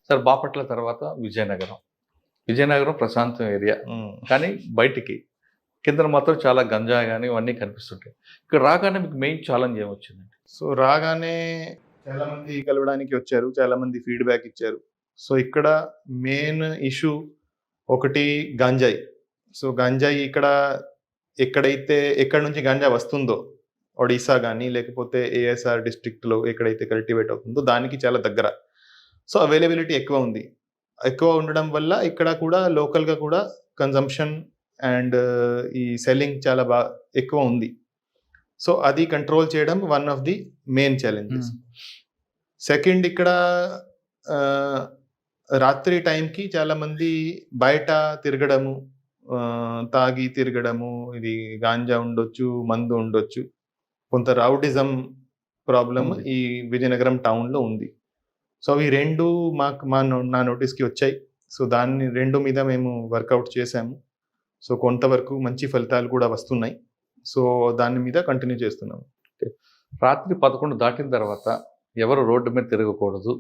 సార్ బాపట్ల తర్వాత విజయనగరం ప్రశాంతం ఏరియా, కానీ బయటికి కింద మాత్రం చాలా గంజా కానీ ఇవన్నీ కనిపిస్తుంటాయి. ఇక్కడ రాగానే మీకు మెయిన్ ఛాలెంజ్ ఏమొచ్చిందండి? సో రాగానే చాలా మంది కలవడానికి వచ్చారు, చాలా మంది ఫీడ్బ్యాక్ ఇచ్చారు. సో ఇక్కడ మెయిన్ ఇష్యూ ఒకటి గంజాయి. సో గంజాయి ఎక్కడి నుంచి గంజా వస్తుందో, ఒడిశా కానీ లేకపోతే ASR డిస్ట్రిక్ట్లో ఎక్కడైతే కల్టివేట్ అవుతుందో దానికి చాలా దగ్గర. సో అవైలబిలిటీ ఎక్కువ ఉండడం వల్ల ఇక్కడ కూడా లోకల్గా కూడా కన్జంప్షన్ అండ్ ఈ సెల్లింగ్ చాలా ఎక్కువ ఉంది. సో అది కంట్రోల్ చేయడం one of the main challenges. Second, ఇక్కడ రాత్రి టైంకి చాలా మంది బయట తిరగడము, తాగి తిరగడము, ఇది గాంజా ఉండొచ్చు, మందు ఉండొచ్చు, కొంత రౌడిజం ప్రాబ్లం ఈ విజయనగరం టౌన్లో ఉంది. సో అవి రెండు నా నోటీస్కి వచ్చాయి. సో దాన్ని రెండు మీద మేము వర్కౌట్ చేశాము. సో కొంతవరకు మంచి ఫలితాలు కూడా వస్తున్నాయి. సో దాని మీద కంటిన్యూ చేస్తున్నాము. రాత్రి 11 దాటిన తర్వాత ఎవరు రోడ్డు మీద తిరగకూడదు,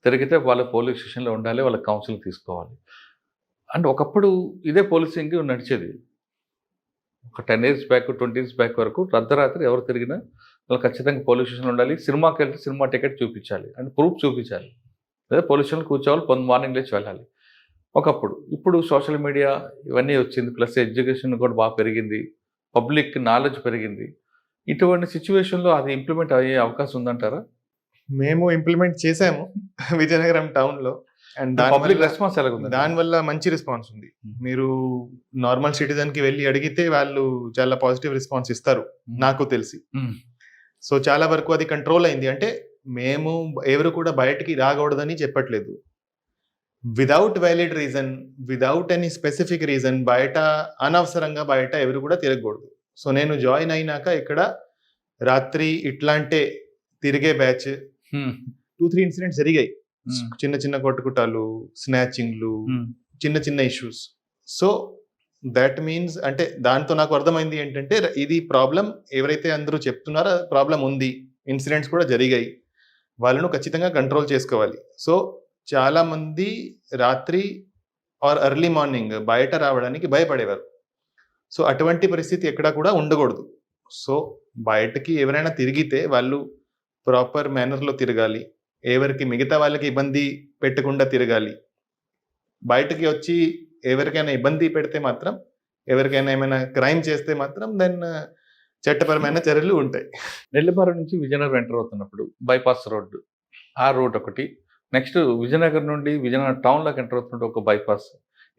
తిరిగితే వాళ్ళ పోలీస్ స్టేషన్లో ఉండాలి, వాళ్ళ కౌన్సిలింగ్ తీసుకోవాలి. అండ్ ఒకప్పుడు ఇదే పోలీసింగ్ నడిచేది. ఒక 10 years బ్యాక్ 20 years బ్యాక్ వరకు అర్ధరాత్రి ఎవరు తిరిగినా వాళ్ళు ఖచ్చితంగా పోలీస్ స్టేషన్లో ఉండాలి. సినిమాకి వెళ్తే సినిమా టికెట్ చూపించాలి, అంటే ప్రూఫ్ చూపించాలి, లేదా పోలీస్ స్టేషన్లో కూర్చోవాలి, మార్నింగ్ లేచి వెళ్ళాలి ఒకప్పుడు. ఇప్పుడు సోషల్ మీడియా ఇవన్నీ వచ్చింది, ప్లస్ ఎడ్యుకేషన్ కూడా బాగా పెరిగింది, పబ్లిక్ నాలెడ్జ్ పెరిగింది. ఇటువంటి సిచ్యువేషన్లో అది ఇంప్లిమెంట్ అయ్యే అవకాశం ఉందంటారా? మేము ఇంప్లిమెంట్ చేసాము విజయనగరం టౌన్లో. అండ్ పబ్లిక్ రెస్పాన్స్ ఎలా ఉంది? దానివల్ల మంచి రెస్పాన్స్ ఉంది. మీరు నార్మల్ సిటిజన్కి వెళ్ళి అడిగితే వాళ్ళు చాలా పాజిటివ్ రెస్పాన్స్ ఇస్తారు నాకు తెలిసి. సో చాలా వరకు అది కంట్రోల్ అయింది. అంటే మేము ఎవరు కూడా బయటికి రాకూడదని చెప్పట్లేదు, without valid reason, without any specific reason బయట అనవసరంగా బయట ఎవరు కూడా తిరగకూడదు. సో నేను జాయిన్ అయినాక ఇక్కడ రాత్రి ఇట్లాంటే తిరిగే బ్యాచ్ 2-3 ఇన్సిడెంట్స్ జరిగాయి. చిన్న చిన్న కొట్టుకుటాలు, స్నాచింగ్లు, చిన్న చిన్న ఇష్యూస్. సో దట్ మీన్స్ అంటే దాంతో నాకు అర్థమైంది ఏంటంటే ఇది ప్రాబ్లం ఎవరైతే అందరూ చెప్తున్నారో ప్రాబ్లం ఉంది, ఇన్సిడెంట్స్ కూడా జరిగాయి, వాళ్ళను ఖచ్చితంగా కంట్రోల్ చేసుకోవాలి. సో చాలా మంది రాత్రి ఆర్ ఎర్లీ మార్నింగ్ బయట రావడానికి భయపడేవారు. సో అటువంటి పరిస్థితి ఎక్కడా కూడా ఉండకూడదు. సో బయటకి ఎవరైనా తిరిగితే వాళ్ళు ప్రాపర్ మేనర్లో తిరగాలి, ఎవరికి మిగతా వాళ్ళకి ఇబ్బంది పెట్టకుండా తిరగాలి. బయటకి వచ్చి ఎవరికైనా ఇబ్బంది పెడితే మాత్రం, ఎవరికైనా ఏమైనా క్రైమ్ చేస్తే మాత్రం దెన్ చట్టపరమైన చర్యలు ఉంటాయి. నెల్లిమర్ల నుంచి విజయనగరం ఎంటర్ అవుతున్నప్పుడు బైపాస్ రోడ్డు, ఆ రోడ్ ఒకటి. నెక్స్ట్ విజయనగరం నుండి విజయనగరం టౌన్లోకి ఎంటర్ అవుతున్నట్టు ఒక బైపాస్.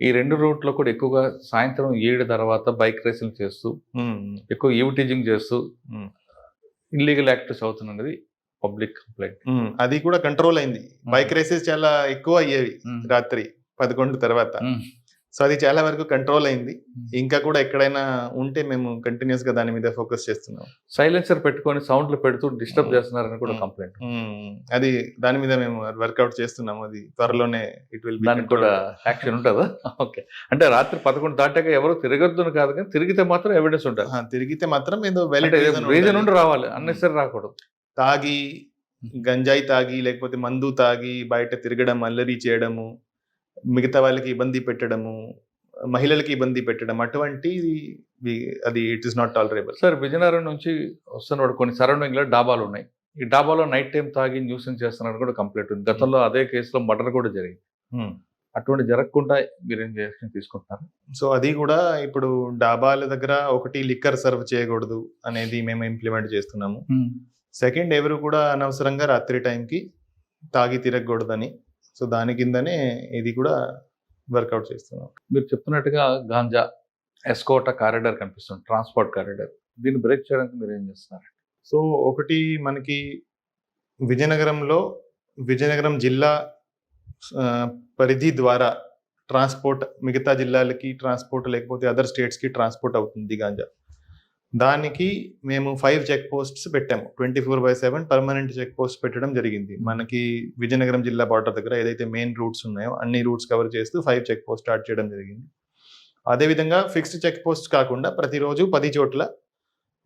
ఈ 2 రూట్లో కూడా ఎక్కువగా సాయంత్రం 7 తర్వాత బైక్ రేసింగ్ చేస్తూ, ఎక్కువ ఈవిటీజింగ్ చేస్తూ ఇల్లీగల్ యాక్టివిటీస్ అవుతున్నది పబ్లిక్ కంప్లైంట్. అది కూడా కంట్రోల్ అయింది. బైక్ రేసెస్ చాలా ఎక్కువ అయ్యేవి రాత్రి 11 తర్వాత. సో అది చాలా వరకు కంట్రోల్ అయింది. ఇంకా కూడా ఎక్కడైనా ఉంటే మేము కంటిన్యూస్ గా దాని మీద ఫోకస్ చేస్తున్నాం. సైలెన్సర్ పెట్టుకొని సౌండ్లు పెడుతూ డిస్టర్బ్ చేస్తున్నారని కూడా కంప్లైంట్. అది దాని మీద మేము వర్కౌట్ చేస్తున్నాం. అది త్వరలోనే ఇట్ విల్ బి. దానికి కూడా యాక్షన్ ఉంటుందా? ఓకే. అంటే రాత్రి 11 దాటాక ఎవరు తిరగద్దు కాదు, కానీ తిరిగితే మాత్రం ఎవిడెన్స్ ఉంటుంది. తిరిగితే మాత్రం ఏదో వ్యాలిడ్ రీజన్ ఉండి రావాలి, అన్నెసరీ రాకూడదు. తాగి, గంజాయి తాగి లేకపోతే మందు తాగి బయట తిరగడం, అల్లరి చేయడము, మిగతా వాళ్ళకి ఇబ్బంది పెట్టడము, మహిళలకి ఇబ్బంది పెట్టడం, అటువంటి అది it is not tolerable. Sir, Vizianagaram నుంచి వస్తున్నప్పుడు కొన్ని సరౌండింగ్ లో డాబాలు ఉన్నాయి. ఈ డాబాలో నైట్ టైం తాగి న్యూసెన్స్ చేస్తున్నారు కూడా కంప్లైంట్ ఉంది. గతంలో అదే కేసులో మర్డర్ కూడా జరిగింది. అటువంటి జరగకుండా మీరేం యాక్షన్ తీసుకుంటున్నారు? సో అది కూడా ఇప్పుడు డాబాల దగ్గర ఒకటి లిక్కర్ సర్వ్ చేయకూడదు అనేది మేము ఇంప్లిమెంట్ చేస్తున్నాము. సెకండ్, ఎవరు కూడా అనవసరంగా రాత్రి టైంకి తాగి తిరగకూడదని. సో దాని కిందనే ఇది కూడా వర్కౌట్ చేస్తున్నాం. మీరు చెప్తున్నట్టుగా గాంజా ఎస్కోటా కారిడార్ కనిపిస్తుంది, ట్రాన్స్పోర్ట్ కారిడార్. దీన్ని బ్రేక్ చేయడానికి మీరు ఏం చేస్తున్నారు? సో ఒకటి మనకి విజయనగరం జిల్లా పరిధి ద్వారా ట్రాన్స్పోర్ట్ మిగతా జిల్లాలకి ట్రాన్స్పోర్ట్, లేకపోతే అదర్ స్టేట్స్కి ట్రాన్స్పోర్ట్ అవుతుంది గాంజా. దానికి మేము 5 చెక్ పోస్ట్స్ పెట్టాము. 24/7 పర్మనెంట్ చెక్ పోస్ట్ పెట్టడం జరిగింది. మనకి విజయనగరం జిల్లా బార్డర్ దగ్గర ఏదైతే మెయిన్ రూట్స్ ఉన్నాయో అన్ని రూట్స్ కవర్ చేస్తూ 5 చెక్ పోస్ట్ స్టార్ట్ చేయడం జరిగింది. అదేవిధంగా ఫిక్స్డ్ చెక్ పోస్ట్ కాకుండా ప్రతిరోజు 10 చోట్ల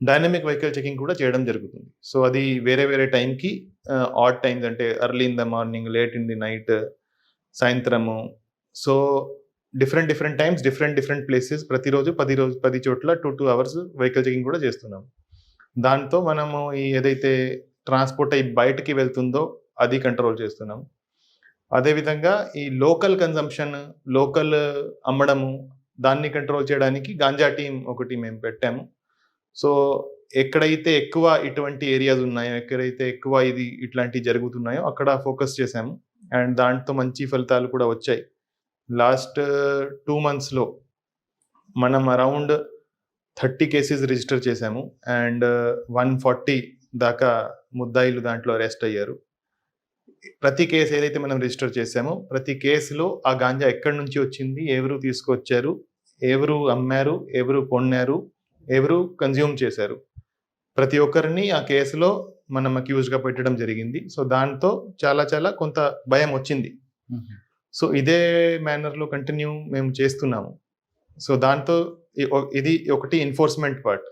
డైనమిక్ వెహికల్ చెకింగ్ కూడా చేయడం జరుగుతుంది. సో అది వేరే వేరే టైంకి, ఆడ్ టైమ్స్ అంటే early in the morning, late in the night, సాయంత్రము. So different times, different places, ప్రతిరోజు 10 చోట్ల 2 hours వెహికల్ చెకింగ్ కూడా చేస్తున్నాం. దాంతో మనము ఈ ఏదైతే ట్రాన్స్పోర్ట్ అయి బయటకి వెళ్తుందో అది కంట్రోల్ చేస్తున్నాం. అదేవిధంగా ఈ లోకల్ కన్జంప్షన్, లోకల్ అమ్మడము, దాన్ని కంట్రోల్ చేయడానికి గాంజా టీం ఒకటి మేము పెట్టాము. సో ఎక్కడైతే ఎక్కువ ఇటువంటి ఏరియాస్ ఉన్నాయో, ఎక్కడైతే ఎక్కువ ఇట్లాంటివి జరుగుతున్నాయో అక్కడ ఫోకస్ చేశాము. అండ్ దాంతో మంచి ఫలితాలు కూడా వచ్చాయి. లాస్ట్ 2 monthsలో మనం అరౌండ్ 30 కేసెస్ రిజిస్టర్ చేశాము. అండ్ 140 దాకా ముద్దాయిలు దాంట్లో అరెస్ట్ అయ్యారు. ప్రతి కేసు ఏదైతే మనం రిజిస్టర్ చేశామో ప్రతి కేసులో ఆ గాంజా ఎక్కడి నుంచి వచ్చింది, ఎవరు తీసుకొచ్చారు, ఎవరు అమ్మారు, ఎవరు కొన్నారు, ఎవరు కన్జ్యూమ్ చేశారు, ప్రతి ఒక్కరిని ఆ కేసులో మనం అక్యూజ్గా పెట్టడం జరిగింది. సో దాంతో చాలా కొంత భయం వచ్చింది. సో ఇదే మేనర్లో కంటిన్యూ మేము చేస్తున్నాము. సో దాంతో ఇది ఒకటి ఎన్ఫోర్స్మెంట్ పార్ట్.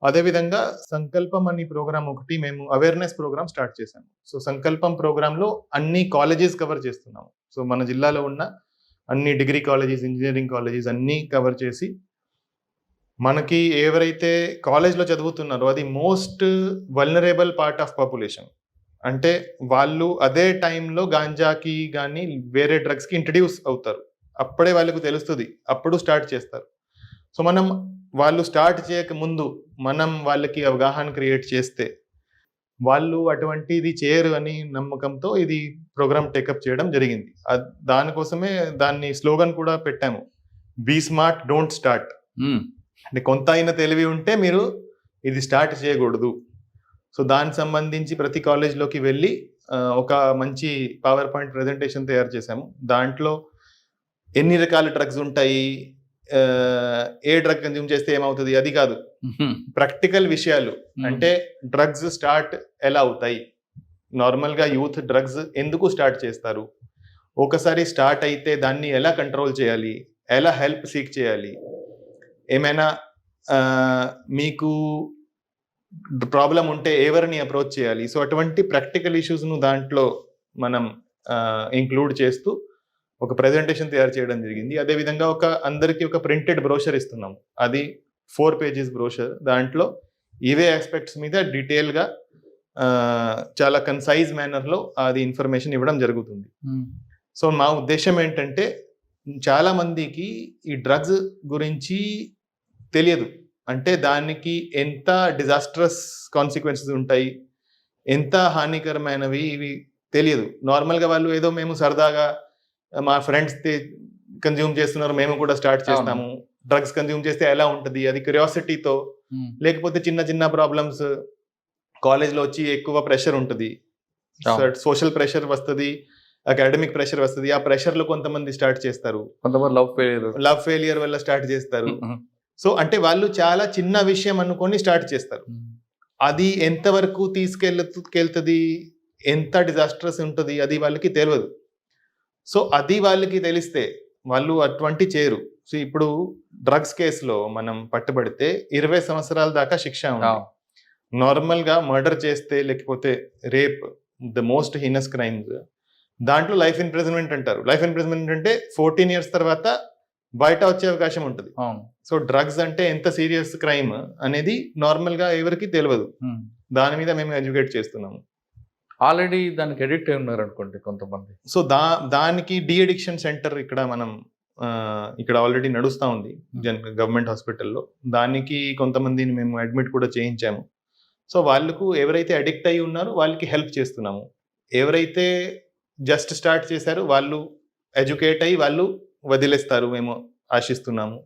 అదేవిధంగా సంకల్పం అనే ప్రోగ్రామ్ ఒకటి మేము అవేర్నెస్ ప్రోగ్రామ్ స్టార్ట్ చేశాము. సో సంకల్పం ప్రోగ్రాంలో అన్ని కాలేజెస్ కవర్ చేస్తున్నాము. సో మన జిల్లాలో ఉన్న అన్ని డిగ్రీ కాలేజెస్, ఇంజనీరింగ్ కాలేజెస్ అన్నీ కవర్ చేసి, మనకి ఎవరైతే కాలేజ్లో చదువుతున్నారో అది most vulnerable part of population. అంటే వాళ్ళు అదే టైంలో గాంజాకి కానీ వేరే డ్రగ్స్కి ఇంట్రడ్యూస్ అవుతారు. అప్పుడే వాళ్ళకు తెలుస్తుంది, అప్పుడు స్టార్ట్ చేస్తారు. సో మనం వాళ్ళు స్టార్ట్ చేయక ముందు మనం వాళ్ళకి అవగాహన క్రియేట్ చేస్తే వాళ్ళు అటువంటిది చేయరు అని నమ్మకంతో ఇది ప్రోగ్రామ్ టేకప్ చేయడం జరిగింది. దానికోసమే దాన్ని స్లోగన్ కూడా పెట్టాము, బీ స్మార్ట్ డోంట్ స్టార్ట్. అంటే కొంత అయినా తెలివి ఉంటే మీరు ఇది స్టార్ట్ చేయకూడదు. సో దానికి సంబంధించి ప్రతి కాలేజ్లోకి వెళ్ళి ఒక మంచి పవర్ పాయింట్ ప్రెజెంటేషన్ తయారు చేశాము. దాంట్లో ఎన్ని రకాల డ్రగ్స్ ఉంటాయి, ఏ డ్రగ్ కన్జ్యూమ్ చేస్తే ఏమవుతుంది అది కాదు, ప్రాక్టికల్ విషయాలు. అంటే డ్రగ్స్ స్టార్ట్ ఎలా అవుతాయి, నార్మల్గా యూత్ డ్రగ్స్ ఎందుకు స్టార్ట్ చేస్తారు, ఒకసారి స్టార్ట్ అయితే దాన్ని ఎలా కంట్రోల్ చేయాలి, ఎలా హెల్ప్ సీక్ చేయాలి, ఏమైనా మీకు ప్రాబ్లం ఉంటే ఎవరిని అప్రోచ్ చేయాలి. సో అటువంటి ప్రాక్టికల్ ఇష్యూస్ను దాంట్లో మనం ఇంక్లూడ్ చేస్తూ ఒక ప్రెజెంటేషన్ తయారు చేయడం జరిగింది. అదేవిధంగా అందరికీ ఒక ప్రింటెడ్ బ్రోషర్ ఇస్తున్నాము. అది 4 pages బ్రోషర్. దాంట్లో ఇవే ఆస్పెక్ట్స్ మీద డీటెయిల్గా చాలా కన్సైజ్ మేనర్లో అది ఇన్ఫర్మేషన్ ఇవ్వడం జరుగుతుంది. సో మా ఉద్దేశం ఏంటంటే చాలా మందికి ఈ డ్రగ్స్ గురించి తెలియదు. అంటే దానికి ఎంత డిజాస్ట్రస్ కాన్సిక్వెన్సెస్ ఉంటాయి, ఎంత హానికరమైనవి ఇవి తెలియదు. నార్మల్గా వాళ్ళు ఏదో మేము సరదాగా మా ఫ్రెండ్స్ కన్జ్యూమ్ చేస్తున్నారు, మేము కూడా స్టార్ట్ చేస్తాము, డ్రగ్స్ కన్జ్యూమ్ చేస్తే ఎలా ఉంటుంది అది క్యూరియాసిటీతో, లేకపోతే చిన్న చిన్న ప్రాబ్లమ్స్, కాలేజ్లో వచ్చి ఎక్కువ ప్రెషర్ ఉంటుంది, సోషల్ ప్రెషర్ వస్తుంది, అకాడమిక్ ప్రెషర్ వస్తుంది, ఆ ప్రెషర్లో కొంతమంది స్టార్ట్ చేస్తారు, కొంతమంది లవ్ ఫెయిలియర్ వల్ల స్టార్ట్ చేస్తారు. సో అంటే వాళ్ళు చాలా చిన్న విషయం అనుకొని స్టార్ట్ చేస్తారు. అది ఎంతవరకు తీసుకెళ్తుంది, ఎంత డిజాస్ట్రస్ ఉంటుంది అది వాళ్ళకి తెలియదు. సో అది వాళ్ళకి తెలిస్తే వాళ్ళు అటువంటి చేయరు. సో ఇప్పుడు డ్రగ్స్ కేసులో మనం పట్టుబడితే 20 సంవత్సరాల దాకా శిక్ష ఉంది. నార్మల్గా మర్డర్ చేస్తే, లేకపోతే rape, the most heinous crimes, దాంట్లో లైఫ్ ఇంప్రిజన్మెంట్ అంటారు. లైఫ్ ఇంప్రిజన్మెంట్ అంటే 14 years తర్వాత బయట వచ్చే అవకాశం ఉంటుంది. సో డ్రగ్స్ అంటే ఎంత సీరియస్ క్రైమ్ అనేది నార్మల్గా ఎవరికి తెలియదు. దాని మీద మేము ఎడ్యుకేట్ చేస్తున్నాము. ఆల్రెడీ దానికి ఎడిక్ట్ అయి ఉన్నారు అనుకోండి కొంతమంది. సో దానికి డి అడిక్షన్ సెంటర్ ఇక్కడ ఆల్రెడీ నడుస్తూ ఉంది గవర్నమెంట్ హాస్పిటల్లో. దానికి కొంతమందిని మేము అడ్మిట్ కూడా చేయించాము. సో వాళ్ళకు ఎవరైతే అడిక్ట్ అయి ఉన్నారో వాళ్ళకి హెల్ప్ చేస్తున్నాము. ఎవరైతే జస్ట్ స్టార్ట్ చేశారో వాళ్ళు ఎడ్యుకేట్ అయ్యి వాళ్ళు వదిలేస్తారు మేము ఆశిస్తున్నాము.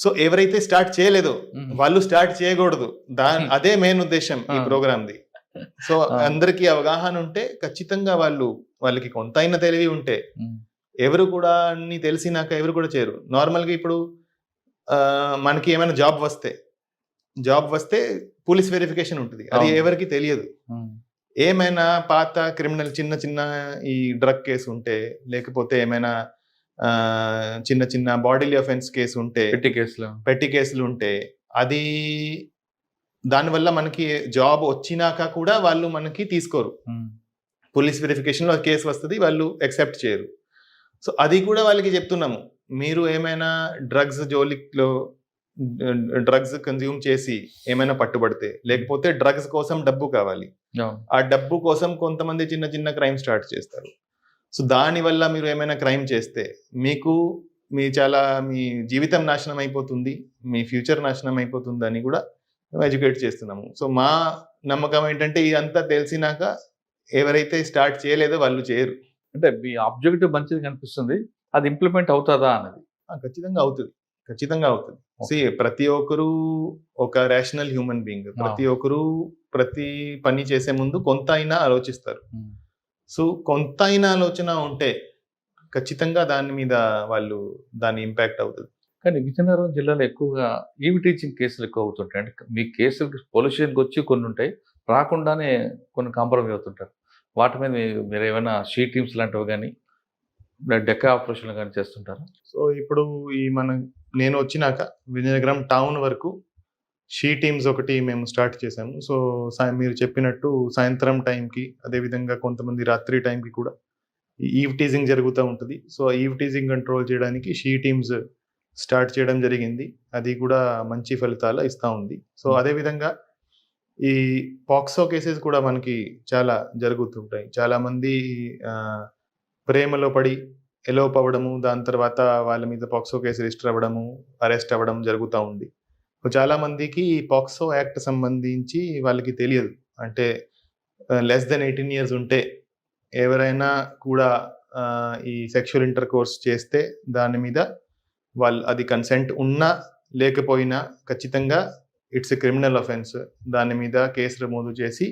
సో ఎవరైతే స్టార్ట్ చేయలేదో వాళ్ళు స్టార్ట్ చేయకూడదు. అదే మెయిన్ ఉద్దేశం ఈ ప్రోగ్రామ్ది. సో అందరికీ అవగాహన ఉంటే ఖచ్చితంగా వాళ్ళకి కొంతైనా తెలివి ఉంటే ఎవరు కూడా అన్ని తెలిసినాక ఎవరు కూడా చేయరు. నార్మల్గా ఇప్పుడు మనకి ఏమైనా జాబ్ వస్తే పోలీస్ వెరిఫికేషన్ ఉంటుంది, అది ఎవరికి తెలియదు. ఏమైనా పాత క్రిమినల్ చిన్న చిన్న ఈ డ్రగ్ కేసు ఉంటే, లేకపోతే ఏమైనా చిన్న చిన్న బాడీలీ అఫెన్స్ కేసు ఉంటే, పెట్టి కేసులు ఉంటే, అది దానివల్ల మనకి జాబ్ వచ్చినాక కూడా వాళ్ళు మనకి తీసుకోరు. పోలీస్ వెరిఫికేషన్లో కేసు వస్తుంది, వాళ్ళు యాక్సెప్ట్ చేయరు. సో అది కూడా వాళ్ళకి చెప్తున్నాము, మీరు ఏమైనా డ్రగ్స్ కన్జ్యూమ్ చేసి ఏమైనా పట్టుబడితే, లేకపోతే డ్రగ్స్ కోసం డబ్బు కావాలి, ఆ డబ్బు కోసం కొంతమంది చిన్న చిన్న క్రైమ్ స్టార్ట్ చేస్తారు. సో దానివల్ల మీరు ఏమైనా క్రైమ్ చేస్తే మీ జీవితం నాశనం అయిపోతుంది, మీ ఫ్యూచర్ నాశనం అయిపోతుంది అని కూడా ఎడ్యుకేట్ చేస్తున్నాము. సో మా నమ్మకం ఏంటంటే ఇదంతా తెలిసినాక ఎవరైతే స్టార్ట్ చేయలేదో వాళ్ళు చేయరు. అంటే మీ ఆబ్జెక్టివ్ మంచిది కనిపిస్తుంది, అది ఇంప్లిమెంట్ అవుతుందా అన్నది. ఖచ్చితంగా అవుతుంది. ప్రతి ఒక్కరు ఒక రేషనల్ హ్యూమన్ బీయింగ్. ప్రతి ఒక్కరు ప్రతి పని చేసే ముందు కొంత అయినా ఆలోచిస్తారు. సో కొంత అయినా ఆలోచన ఉంటే ఖచ్చితంగా దాని మీద దాని ఇంపాక్ట్ అవుతుంది. కానీ విజయనగరం జిల్లాలో ఎక్కువగా ఈవి టీచింగ్ కేసులు ఎక్కువ అవుతుంటాయి. అంటే మీ కేసులకి పోలీస్ స్టేషన్కి వచ్చి కొన్ని ఉంటాయి, రాకుండానే కొన్ని కాంప్రమైజ్ అవుతుంటారు. వాటి మీద మీరు ఏమైనా షీ టీమ్స్ లాంటివి కానీ డెక్క ఆపరేషన్లు కానీ చేస్తుంటారు? సో ఇప్పుడు నేను వచ్చినాక విజయనగరం టౌన్ వరకు షీ టీమ్స్ ఒకటి మేము స్టార్ట్ చేశాము. సో మీరు చెప్పినట్టు సాయంత్రం టైంకి, అదేవిధంగా కొంతమంది రాత్రి టైంకి కూడా ఈవ్ టీజింగ్ జరుగుతూ ఉంటుంది. సో ఈవ్ టీజింగ్ కంట్రోల్ చేయడానికి షీ టీమ్స్ స్టార్ట్ చేయడం జరిగింది. అది కూడా మంచి ఫలితాలు ఇస్తూ ఉంది. సో అదేవిధంగా ఈ పాక్సో కేసెస్ కూడా మనకి చాలా జరుగుతుంటాయి. చాలామంది ప్రేమలో పడి ఎలోప్ అవ్వడము, దాని తర్వాత వాళ్ళ మీద పాక్సో కేసు రిజిస్టర్ అవ్వడము, అరెస్ట్ అవ్వడం జరుగుతూ ఉంది. చాలా మందికి ఈ పాక్సో యాక్ట్ సంబంధించి వాళ్ళకి తెలియదు. అంటే లెస్ దెన్ 18 years ఉంటే ఎవరైనా కూడా ఈ సెక్షువల్ ఇంటర్ కోర్స్ చేస్తే దాని మీద అది కన్సెంట్ ఉన్నా లేకపోయినా ఖచ్చితంగా ఇట్స్ ఎ క్రిమినల్ అఫెన్స్. దాని మీద కేసు నమోదు చేసి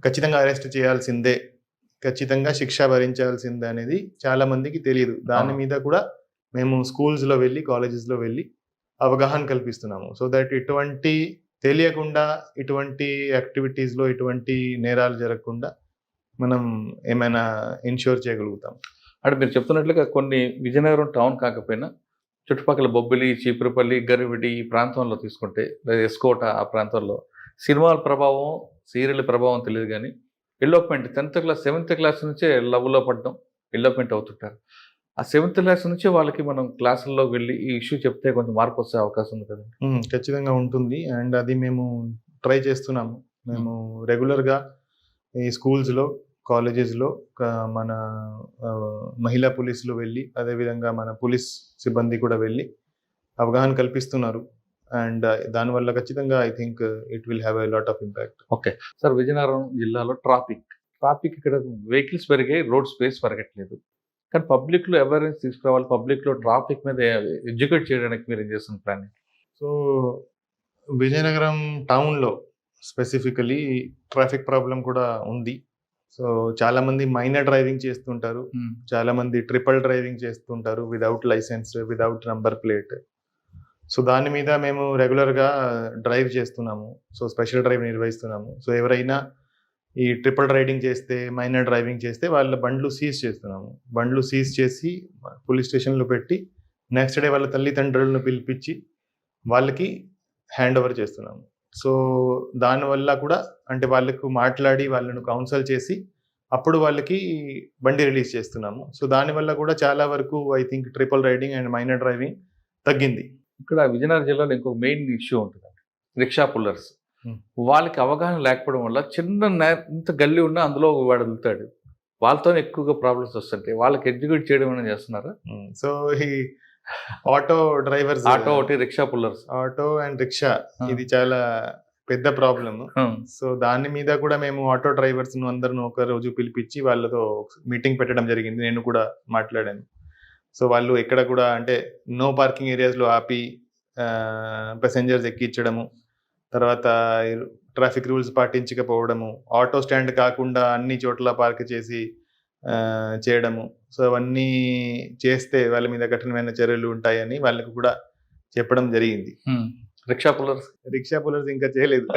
ఖచ్చితంగా అరెస్ట్ చేయాల్సిందే, ఖచ్చితంగా శిక్ష భరించాల్సిందే అనేది చాలా మందికి తెలియదు. దాని అవును. మీద కూడా మేము స్కూల్స్లో వెళ్ళి కాలేజెస్లో వెళ్ళి అవగాహన కల్పిస్తున్నాము. సో దట్ ఇటువంటి తెలియకుండా ఇటువంటి యాక్టివిటీస్లో ఇటువంటి నేరాలు జరగకుండా మనం ఏమైనా ఇన్ష్యూర్ చేయగలుగుతాం. అంటే మీరు చెప్తున్నట్లుగా కొన్ని విజయనగరం టౌన్ కాకపోయినా చుట్టుపక్కల బొబ్బిలి, చీపురుపల్లి, గరివిడి ఈ ప్రాంతంలో తీసుకుంటే లేదా ఎస్కోట ఆ ప్రాంతంలో సినిమాల ప్రభావం, సీరియల్ ప్రభావం తెలియదు కానీ ఎల్లోప్మెంట్ 10th క్లాస్ 7th క్లాస్ నుంచే లవ్లో పడడం, ఎల్లోప్మెంట్ అవుతుంటారు. ఆ 7th క్లాస్ నుంచి వాళ్ళకి మనం క్లాసుల్లో వెళ్ళి ఈ ఇష్యూ చెప్తే కొంచెం మార్పు వచ్చే అవకాశం ఉంది కదండి. ఖచ్చితంగా ఉంటుంది. అండ్ అది మేము ట్రై చేస్తున్నాము. మేము రెగ్యులర్గా ఈ స్కూల్స్లో, కాలేజెస్లో మన మహిళా పోలీసులు వెళ్ళి, అదేవిధంగా మన పోలీస్ సిబ్బంది కూడా వెళ్ళి అవగాహన కల్పిస్తున్నారు. అండ్ దానివల్ల ఖచ్చితంగా I think it will have a lot of impact. Okay sir, Vizianagaram జిల్లాలో ట్రాఫిక్ ఇక్కడ వెహికల్స్ పెరిగాయి, రోడ్ స్పేస్ పెరగట్లేదు. కానీ పబ్లిక్లో అవేర్నెస్ తీసుకురావాలి, పబ్లిక్లో ట్రాఫిక్ మీద ఎడ్యుకేట్ చేయడానికి మీరు ఏం చేస్తున్న ప్లాన్? సో విజయనగరం టౌన్లో స్పెసిఫికలీ ట్రాఫిక్ ప్రాబ్లం కూడా ఉంది. సో చాలామంది మైనర్ డ్రైవింగ్ చేస్తుంటారు, చాలామంది ట్రిపుల్ డ్రైవింగ్ చేస్తుంటారు without licence, without number plate. So దాని మీద మేము రెగ్యులర్గా డ్రైవ్ చేస్తున్నాము. సో స్పెషల్ డ్రైవ్ నిర్వహిస్తున్నాము. సో ఎవరైనా ఈ ట్రిపుల్ రైడింగ్ చేస్తే, మైనర్ డ్రైవింగ్ చేస్తే వాళ్ళ బండ్లు సీజ్ చేస్తున్నాము. బండ్లు సీజ్ చేసి పోలీస్ స్టేషన్లో పెట్టి నెక్స్ట్ డే వాళ్ళ తల్లిదండ్రులను పిలిపించి వాళ్ళకి హ్యాండ్ ఓవర్ చేస్తున్నాము. సో దానివల్ల కూడా అంటే వాళ్ళకు మాట్లాడి వాళ్ళను కౌన్సిల్ చేసి అప్పుడు వాళ్ళకి బండి రిలీజ్ చేస్తున్నాము. సో దానివల్ల కూడా చాలా వరకు I think triple riding and minor driving తగ్గింది. ఇక్కడ విజయనగరం జిల్లాలో ఇంకొక మెయిన్ ఇష్యూ ఉంటుందండి, రిక్షా పుల్లర్స్. వాళ్ళకి అవగాహన లేకపోవడం వల్ల ఇంత గల్లీ ఉన్నా అందులో వాడు వెళ్తాడు, వాళ్ళతోనే ఎక్కువగా ప్రాబ్లమ్స్ వస్తుంటాయి. వాళ్ళకి ఎడ్యుకేట్ చేయడం అనేది చేస్తున్నారా? సో ఈ ఆటో డ్రైవర్స్, ఆటో ఒకటి, rickshaw pullers, auto and rickshaw ఇది చాలా పెద్ద ప్రాబ్లమ్. సో దాని మీద కూడా మేము ఆటో డ్రైవర్స్ ను అందరిని ఒక రోజు పిలిపించి వాళ్ళతో మీటింగ్ పెట్టడం జరిగింది. నేను కూడా మాట్లాడాను. సో వాళ్ళు ఎక్కడ కూడా అంటే నో పార్కింగ్ ఏరియాస్లో ఆపి ప్యాసెంజర్స్ ఎక్కించడము, తర్వాత ట్రాఫిక్ రూల్స్ పాటించకపోవడము, ఆటో స్టాండ్ కాకుండా అన్ని చోట్ల పార్క్ చేసి చేయడము. సో అవన్నీ చేస్తే వాళ్ళ మీద కఠినమైన చర్యలు ఉంటాయని వాళ్ళకు కూడా చెప్పడం జరిగింది. రిక్షా పుల్లర్స్ ఇంకా చేయలేదు.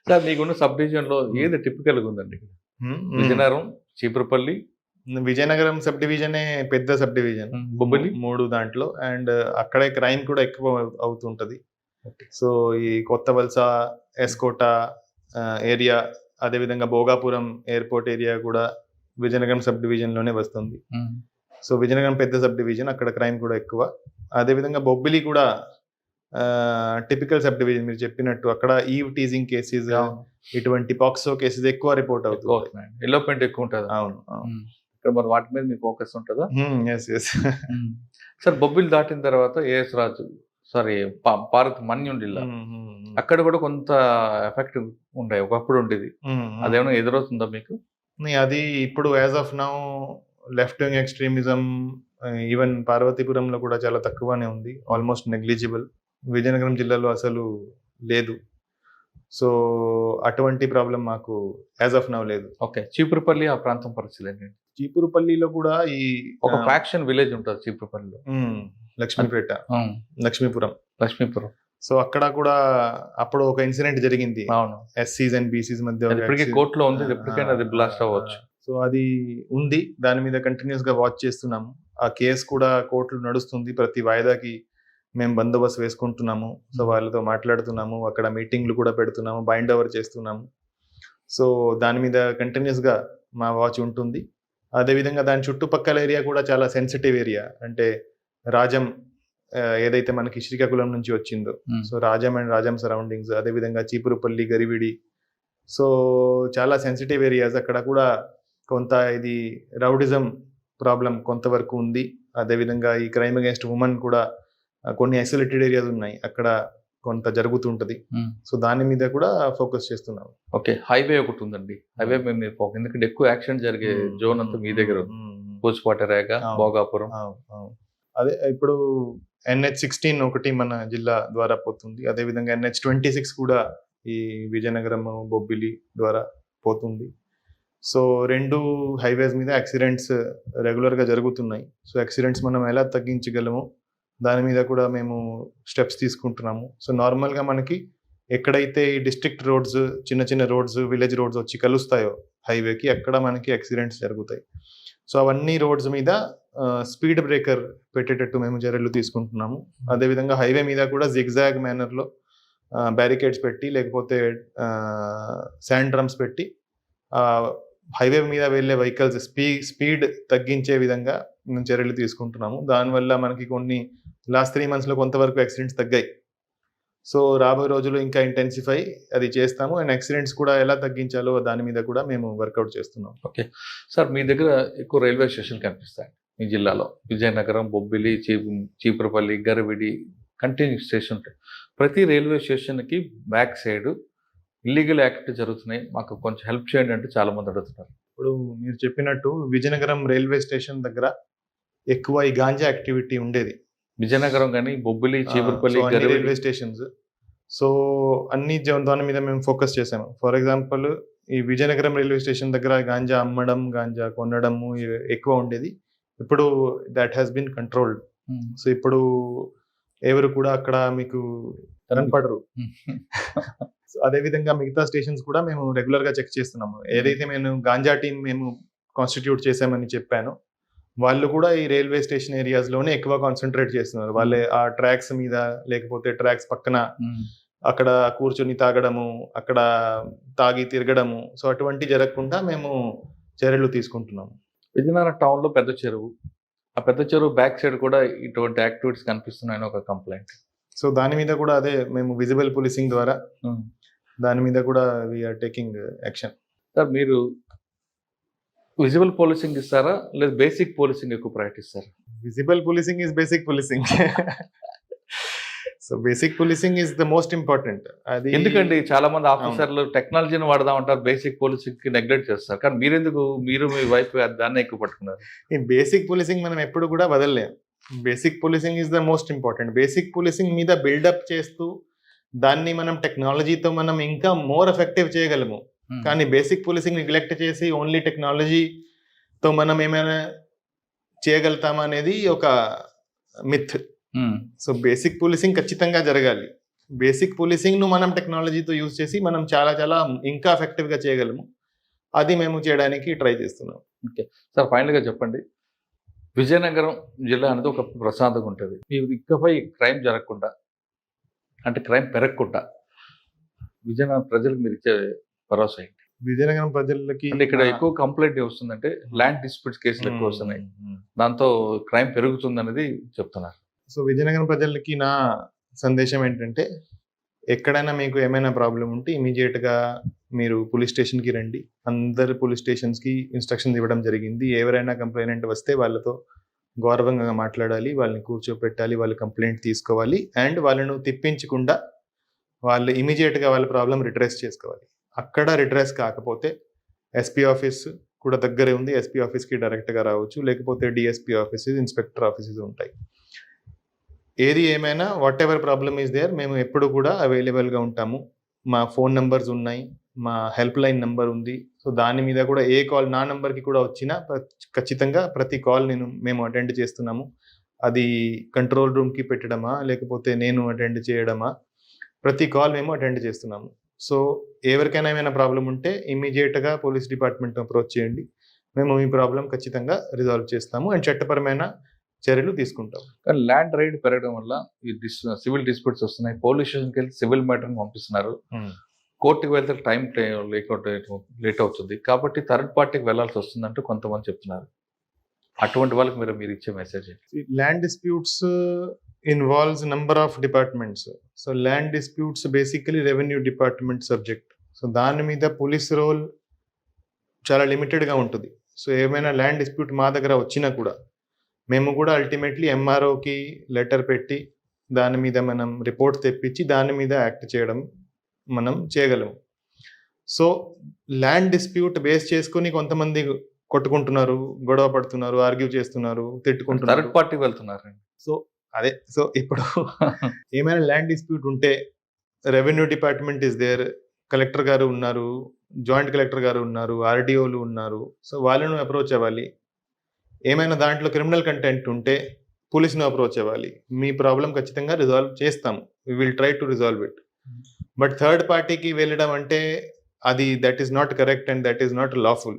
సార్ మీకున్న సబ్ డివిజన్లో ఏది టిపికల్గా ఉందండి? విజయనగరం, చీపురుపల్లి, విజయనగరం సబ్ డివిజనే పెద్ద సబ్ డివిజన్, బొబ్బిలి 3 దాంట్లో. అండ్ అక్కడే క్రైమ్ కూడా ఎక్కువ అవుతుంటది. సో ఈ కొత్త వలస, ఎస్కోట ఏరియా, అదేవిధంగా భోగాపురం ఎయిర్పోర్ట్ ఏరియా కూడా విజయనగరం సబ్ డివిజన్లోనే వస్తుంది. సో విజయనగరం పెద్ద సబ్ డివిజన్, అక్కడ క్రైమ్ కూడా ఎక్కువ. అదేవిధంగా బొబ్బిలి కూడా టిపికల్ సబ్ డివిజన్, మీరు చెప్పినట్టు అక్కడ ఈవ్ టీజింగ్ కేసెస్, ఇటువంటి పాక్సో కేసెస్ ఎక్కువ రిపోర్ట్ అవుతుంది. ఎల్లోప్మెంట్ ఎక్కువ ఉంటుంది. అవును. ఇక్కడ మరి వాటి మీద మీ ఫోకస్ ఉంటుందా? ఎస్. సార్ బొబ్బిలి దాటిన తర్వాత ఏఎస్ రాజు, భారత్ మన్యం జిల్లా, అక్కడ కూడా కొంత ఎఫెక్ట్ ఉండే, ఒకప్పుడు ఉండేది. అదేమైనా ఎదురవుతుందా మీకు? అది ఇప్పుడు as of now left wing extremism even పార్వతీపురంలో కూడా చాలా తక్కువనే ఉంది, ఆల్మోస్ట్ నెగ్లిజిబుల్. విజయనగరం జిల్లాలో అసలు లేదు. సో అటువంటి ప్రాబ్లం మాకు యాజ్ ఆఫ్ నౌ లేదు. ఓకే, చీపురుపల్లి ఆ ప్రాంతం పరిస్థితి ఏంటండి? చీపురుపల్లిలో కూడా ఈ ఒక ఫ్యాక్షన్ విలేజ్ ఉంటుంది చీపురుపల్లిలో, లక్ష్మీపేట, లక్ష్మీపురం. సో అక్కడ కూడా అప్పుడు ఒక ఇన్సిడెంట్ జరిగింది. అవును, ఎస్సీస్ అండ్ బీసీస్ మధ్య. ఇప్పటికీ కోర్టులో ఉంది, ఎప్పటికైనా అది బ్లాస్ట్ అవ్వచ్చు. సో అది ఉంది, దాని మీద కంటిన్యూస్ గా వాచ్ చేస్తున్నాము. ఆ కేసు కూడా కోర్టులో నడుస్తుంది. ప్రతి వాయిదాకి మేము బందోబస్తు వేసుకుంటున్నాము. సో వాళ్ళతో మాట్లాడుతున్నాము, అక్కడ మీటింగ్లు కూడా పెడుతున్నాము, బైండ్ ఓవర్ చేస్తున్నాము. సో దాని మీద కంటిన్యూస్ గా మా వాచ్ ఉంటుంది. అదేవిధంగా దాని చుట్టుపక్కల ఏరియా కూడా చాలా సెన్సిటివ్ ఏరియా. అంటే రాజం ఏదైతే మనకి శ్రీకాకుళం నుంచి వచ్చిందో, so Rajam and Rajam surroundings, అదేవిధంగా చీపురుపల్లి, గరివిడి, సో చాలా సెన్సిటివ్ ఏరియాస్. అక్కడ కూడా కొంత ఇది రౌడిజం ప్రాబ్లం కొంతవరకు ఉంది. అదేవిధంగా ఈ క్రైమ్ అగేన్స్ట్ ఉమెన్ కూడా కొన్ని ఐసోలేటెడ్ ఏరియాస్ ఉన్నాయి, అక్కడ కొంత జరుగుతుంటది. సో దాని మీద కూడా ఫోకస్ చేస్తున్నాం. ఓకే, హైవే ఒకటి ఉందండి, హైవే మీద ఫోకస్, ఎందుకంటే ఎక్కువ యాక్సిడెంట్ జరిగే జోన్ అంతా మీ దగ్గర ఉంది, పూచిపాటరేగ, భోగాపురం. అదే ఇప్పుడు NH16 ఒకటి మన జిల్లా ద్వారా పోతుంది. అదేవిధంగా NH26 కూడా ఈ విజయనగరం బొబ్బిలి ద్వారా పోతుంది. సో 2 హైవేస్ మీద యాక్సిడెంట్స్ రెగ్యులర్గా జరుగుతున్నాయి. సో యాక్సిడెంట్స్ మనం ఎలా తగ్గించగలమో దాని మీద కూడా మేము స్టెప్స్ తీసుకుంటున్నాము. సో నార్మల్గా మనకి ఎక్కడైతే ఈ డిస్ట్రిక్ట్ రోడ్స్, చిన్న చిన్న రోడ్స్, విలేజ్ రోడ్స్ వచ్చి కలుస్తాయో హైవేకి, అక్కడ మనకి యాక్సిడెంట్స్ జరుగుతాయి. సో అవన్నీ రోడ్స్ మీద స్పీడ్ బ్రేకర్ పెట్టేటట్టు మేము చర్యలు తీసుకుంటున్నాము. అదేవిధంగా హైవే మీద కూడా జిగ్జాగ్ మేనర్లో బ్యారికేడ్స్ పెట్టి, లేకపోతే శాండ్ డ్రమ్స్ పెట్టి హైవే మీద వెళ్ళే వెహికల్స్ స్పీడ్ తగ్గించే విధంగా మేము చర్యలు తీసుకుంటున్నాము. దానివల్ల మనకి కొన్ని లాస్ట్ 3 monthsలో కొంతవరకు యాక్సిడెంట్స్ తగ్గాయి. సో రాబోయే రోజుల్లో ఇంకా ఇంటెన్సిఫై అది చేస్తాము. అండ్ యాక్సిడెంట్స్ కూడా ఎలా తగ్గించాలో దాని మీద కూడా మేము వర్కౌట్ చేస్తున్నాం. ఓకే సార్, మీ దగ్గర ఎక్కువ రైల్వే స్టేషన్ కనిపిస్తాయి మీ జిల్లాలో. విజయనగరం, బొబ్బిలి, చీపురపల్లి, గరవిడి కంటిన్యూ స్టేషన్ ఉంటాయి. ప్రతి రైల్వే స్టేషన్కి బ్యాక్ సైడ్ ఇల్లీగల్ యాక్ట్ జరుగుతున్నాయి, మాకు కొంచెం హెల్ప్ చేయండి అంటే చాలా మంది అడుగుతున్నారు. ఇప్పుడు మీరు చెప్పినట్టు విజయనగరం రైల్వే స్టేషన్ దగ్గర ఎక్కువ ఈ గాంజా యాక్టివిటీ ఉండేది. విజయనగరం కానీ Bobbili, Cheepurupalli, Garividi railway stations. So అన్ని దాని మీద మేము ఫోకస్ చేసాము. ఫర్ ఎగ్జాంపుల్ ఈ విజయనగరం రైల్వే స్టేషన్ దగ్గర గాంజా అమ్మడం, గాంజా కొనడము ఎక్కువ ఉండేది. ఇప్పుడు that has been controlled. So ఇప్పుడు ఎవరు కూడా అక్కడ మీకు కనపడరు. అదేవిధంగా మిగతా స్టేషన్స్ కూడా మేము రెగ్యులర్ గా చెక్ చేస్తున్నాము. ఏదైతే మేము గాంజా టీం మేము కాన్స్టిట్యూట్ చేసామని చెప్పాను, వాళ్ళు కూడా ఈ రైల్వే స్టేషన్ ఏరియాస్ లోనే ఎక్కువ కాన్సన్ట్రేట్ చేస్తున్నారు. వాళ్ళే ఆ ట్రాక్స్ మీద, లేకపోతే ట్రాక్స్ పక్కన అక్కడ కూర్చొని తాగడము, అక్కడ తాగి తిరగడము. సో అటువంటి జరగకుండా మేము చర్యలు తీసుకుంటున్నాము. విజయనగరం టౌన్ లో పెద్ద చెరువు, ఆ పెద్ద చెరువు బ్యాక్ సైడ్ కూడా ఇటువంటి యాక్టివిటీస్ కనిపిస్తున్నాయని ఒక కంప్లైంట్. సో దాని మీద కూడా అదే మేము విజిబుల్ పోలీసింగ్ ద్వారా దాని మీద కూడా వీఆర్ టేకింగ్ యాక్షన్. సార్, మీరు విజిబుల్ పోలీసింగ్ ఇస్తారా లేదా బేసిక్ పోలీసింగ్ ఎక్కువ ప్రకటిస్తారా? Visible policing is basic policing. So basic policing is the most important. అది ఎందుకండి చాలా మంది ఆఫీసర్లు టెక్నాలజీని వాడదాం అంటారు, బేసిక్ పోలీసింగ్ కి నెగ్లెక్ట్ చేస్తారు. కానీ మీరు మీ వైఫ్ దాన్ని ఎక్కువ పట్టుకున్నారు. ఈ బేసిక్ పోలీసింగ్ మనం ఎప్పుడు కూడా వదలలేం. Basic policing is the most important. Basic policing మీద బిల్డప్ చేస్తూ దాన్ని మనం టెక్నాలజీతో మనం ఇంకా మోర్ ఎఫెక్టివ్ చేయగలము. కానీ బేసిక్ పోలీసింగ్ నెగ్లెక్ట్ చేసి ఓన్లీ టెక్నాలజీతో మనం ఏమైనా చేయగలుగుతామా అనేది ఒక మిత్. సో బేసిక్ పోలీసింగ్ ఖచ్చితంగా జరగాలి. బేసిక్ పోలీసింగ్ ను మనం టెక్నాలజీతో యూజ్ చేసి మనం చాలా చాలా ఇంకా ఎఫెక్టివ్ గా చేయగలము. అది మేము చేయడానికి ట్రై చేస్తున్నాం. ఓకే సార్, ఫైనల్ గా చెప్పండి, విజయనగరం జిల్లా అనేది ఒక ప్రశాంతంగా ఉంటుంది. ఇకపై క్రైమ్ జరగకుండా, అంటే క్రైమ్ పెరగకుండా విజయనగరం ప్రజలకు మీరు ఇచ్చే భరోసా ఏంటి? విజయనగరం ప్రజలకి అంటే ఇక్కడ ఎక్కువ కంప్లైంట్ వస్తుందంటే ల్యాండ్ డిస్ప్యూట్స్ కేసులు ఎక్కువ వస్తున్నాయి, దాంతో క్రైమ్ పెరుగుతుంది అనేది చెప్తున్నారు. సో విజయనగరం ప్రజలకి నా సందేశం ఏంటంటే, ఎక్కడైనా మీకు ఏమైనా ప్రాబ్లం ఉంటే ఇమీడియట్ గా మీరు పోలీస్ స్టేషన్ కి రండి. అందరు పోలీస్ స్టేషన్స్ కి ఇన్స్ట్రక్షన్స్ ఇవ్వడం జరిగింది. ఎవరైనా కంప్లైంట్ వస్తే వాళ్ళతో గౌరవంగా మాట్లాడాలి, వాళ్ళని కూర్చోపెట్టాలి, వాళ్ళు కంప్లైంట్ తీసుకోవాలి. అండ్ వాళ్ళను తిప్పించకుండా వాళ్ళు ఇమీడియట్ గా వాళ్ళ ప్రాబ్లం రిట్రెస్ చేసుకోవాలి. అక్కడ రిట్రెస్ కాకపోతే ఎస్పీ ఆఫీస్ కూడా దగ్గరే ఉంది. ఎస్పీ ఆఫీస్కి డైరెక్ట్గా రావచ్చు, లేకపోతే డిఎస్పీ ఆఫీసెస్, ఇన్స్పెక్టర్ ఆఫీసెస్ ఉంటాయి. ఏది ఏమైనా whatever problem is there, మేము ఎప్పుడు కూడా అవైలబుల్గా ఉంటాము. మా ఫోన్ నంబర్స్ ఉన్నాయి, మా హెల్ప్ లైన్ నంబర్ ఉంది. సో దాని మీద కూడా ఏ కాల్ నా నంబర్కి కూడా వచ్చినా ఖచ్చితంగా ప్రతి కాల్ మేము అటెండ్ చేస్తున్నాము. అది కంట్రోల్ రూమ్కి పెట్టడమా, లేకపోతే నేను అటెండ్ చేయడమా, ప్రతి కాల్ మేము అటెండ్ చేస్తున్నాము. సో ఎవరికైనా ఏమైనా ప్రాబ్లం ఉంటే ఇమీడియట్గా పోలీస్ డిపార్ట్మెంట్ అప్రోచ్ చేయండి. మేము మీ ప్రాబ్లం ఖచ్చితంగా రిజాల్వ్ చేస్తాము అండ్ చట్టపరమైన చర్యలు తీసుకుంటాం. కానీ ల్యాండ్ రైడ్ పెరగడం వల్ల ఈ సివిల్ డిస్ప్యూట్స్ వస్తున్నాయి. పోలీస్ స్టేషన్కి వెళ్తే సివిల్ మ్యాటర్ని పంపిస్తున్నారు, కోర్టుకి వెళ్తే టైం లేట్ అవుతుంది, కాబట్టి థర్డ్ పార్టీకి వెళ్లాల్సి వస్తుందంటూ కొంతమంది చెప్తున్నారు. అటువంటి వాళ్ళకి మీరు ఇచ్చే message? Land disputes involves number of departments. So land disputes basically revenue department subject. So దాని మీద పోలీస్ రోల్ చాలా లిమిటెడ్గా ఉంటుంది. సో ఏమైనా ల్యాండ్ డిస్ప్యూట్ మా దగ్గర వచ్చినా కూడా మేము కూడా అల్టిమేట్లీ ఎంఆర్ఓకి లెటర్ పెట్టి దాని మీద మనం రిపోర్ట్ తెప్పించి దాని మీద యాక్ట్ చేయడం మనం చేయగలము. సో ల్యాండ్ డిస్ప్యూట్ బేస్ చేసుకుని కొంతమంది కొట్టుకుంటున్నారు, గొడవ పడుతున్నారు, ఆర్గ్యూ చేస్తున్నారు, తిట్టుకుంటున్నారు, థర్డ్ పార్టీకి వెళ్తున్నారు. సో అదే, సో ఇప్పుడు ఏమైనా ల్యాండ్ డిస్ప్యూట్ ఉంటే revenue department is there, collector గారు ఉన్నారు, జాయింట్ కలెక్టర్ గారు ఉన్నారు, ఆర్డీఓలు ఉన్నారు. సో వాళ్ళను అప్రోచ్ అవ్వాలి. ఏమైనా దాంట్లో క్రిమినల్ కంటెంట్ ఉంటే పోలీస్‌ను అప్రోచ్ అవ్వాలి. మీ ప్రాబ్లమ్ ఖచ్చితంగా రిజాల్వ్ చేస్తాము. We will try to resolve it. But third పార్టీకి వెళ్ళడం అంటే అది that is not correct and that is not lawful.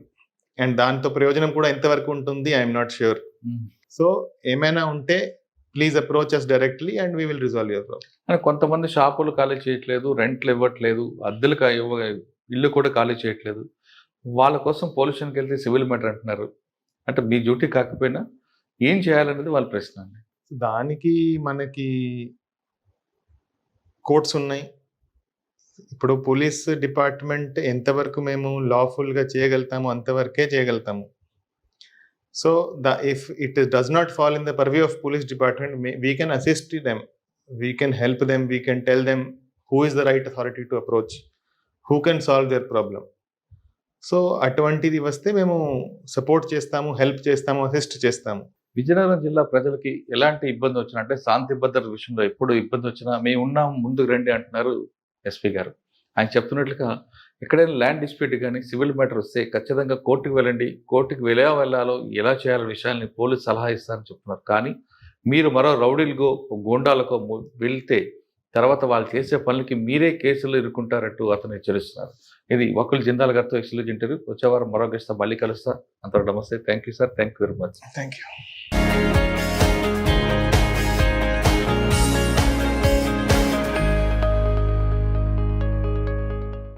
And దాంతో ప్రయోజనం కూడా ఎంతవరకు ఉంటుంది ఐఎమ్ నాట్ ష్యూర్. సో ఏమైనా ఉంటే please approach us directly and we will resolve your problem. కానీ కొంతమంది షాపులు ఖాళీ చేయట్లేదు, రెంట్లు ఇవ్వట్లేదు, అద్దెలు ఇల్లు కూడా ఖాళీ చేయట్లేదు. వాళ్ళ కోసం పోలీస్ స్టేషన్కి వెళ్తే సివిల్ మ్యాటర్ అంటున్నారు. అంటే మీ డ్యూటీ కాకపోయినా ఏం చేయాలనేది వాళ్ళ ప్రశ్న అండి. దానికి మనకి కోర్ట్స్ ఉన్నాయి. ఇప్పుడు పోలీస్ డిపార్ట్మెంట్ ఎంతవరకు మేము లాఫుల్గా చేయగలుగుతాము అంతవరకే చేయగలుగుతాము. So if it does not fall in the purview of police department, we can assist them, we can help them, we can tell them who is the right authority to approach, who can solve there problem. So అటువంటిది వస్తే మేము support చేస్తాము, help చేస్తాము, assist చేస్తాము. విజయనగరం జిల్లా ప్రజలకి ఎలాంటి ఇబ్బంది వచ్చినా, అంటే శాంతి భద్రత విషయంలో ఎప్పుడు ఇబ్బంది వచ్చినా మేము ఉన్నాం ముందుకు రండి అంటున్నారు ఎస్పీ గారు. ఆయన చెప్తున్నట్లుగా ఎక్కడైనా ల్యాండ్ డిస్ప్యూట్ కానీ సివిల్ మ్యాటర్ వస్తే ఖచ్చితంగా కోర్టుకు వెళ్ళండి, కోర్టుకు వెళ్ళాలో ఎలా చేయాలనే విషయాల్ని పోలీసు సలహా ఇస్తారని చెప్తున్నారు. కానీ మీరు మరో రౌడీలకో గోండాలకో వెళ్తే తర్వాత వాళ్ళు చేసే పనులకి మీరే కేసులు ఇరుక్కుంటారంటూ అతను హెచ్చరిస్తున్నారు. ఇది వకుల్ జిందాల్ గారితో ఎక్స్క్లూజివ్ ఇంటర్వ్యూ. వచ్చే వారం మరో గెస్ట్తో మళ్ళీ కలుస్తా. అంతవరకు నమస్తే. Thank you sir. Thank you very much. Thank you.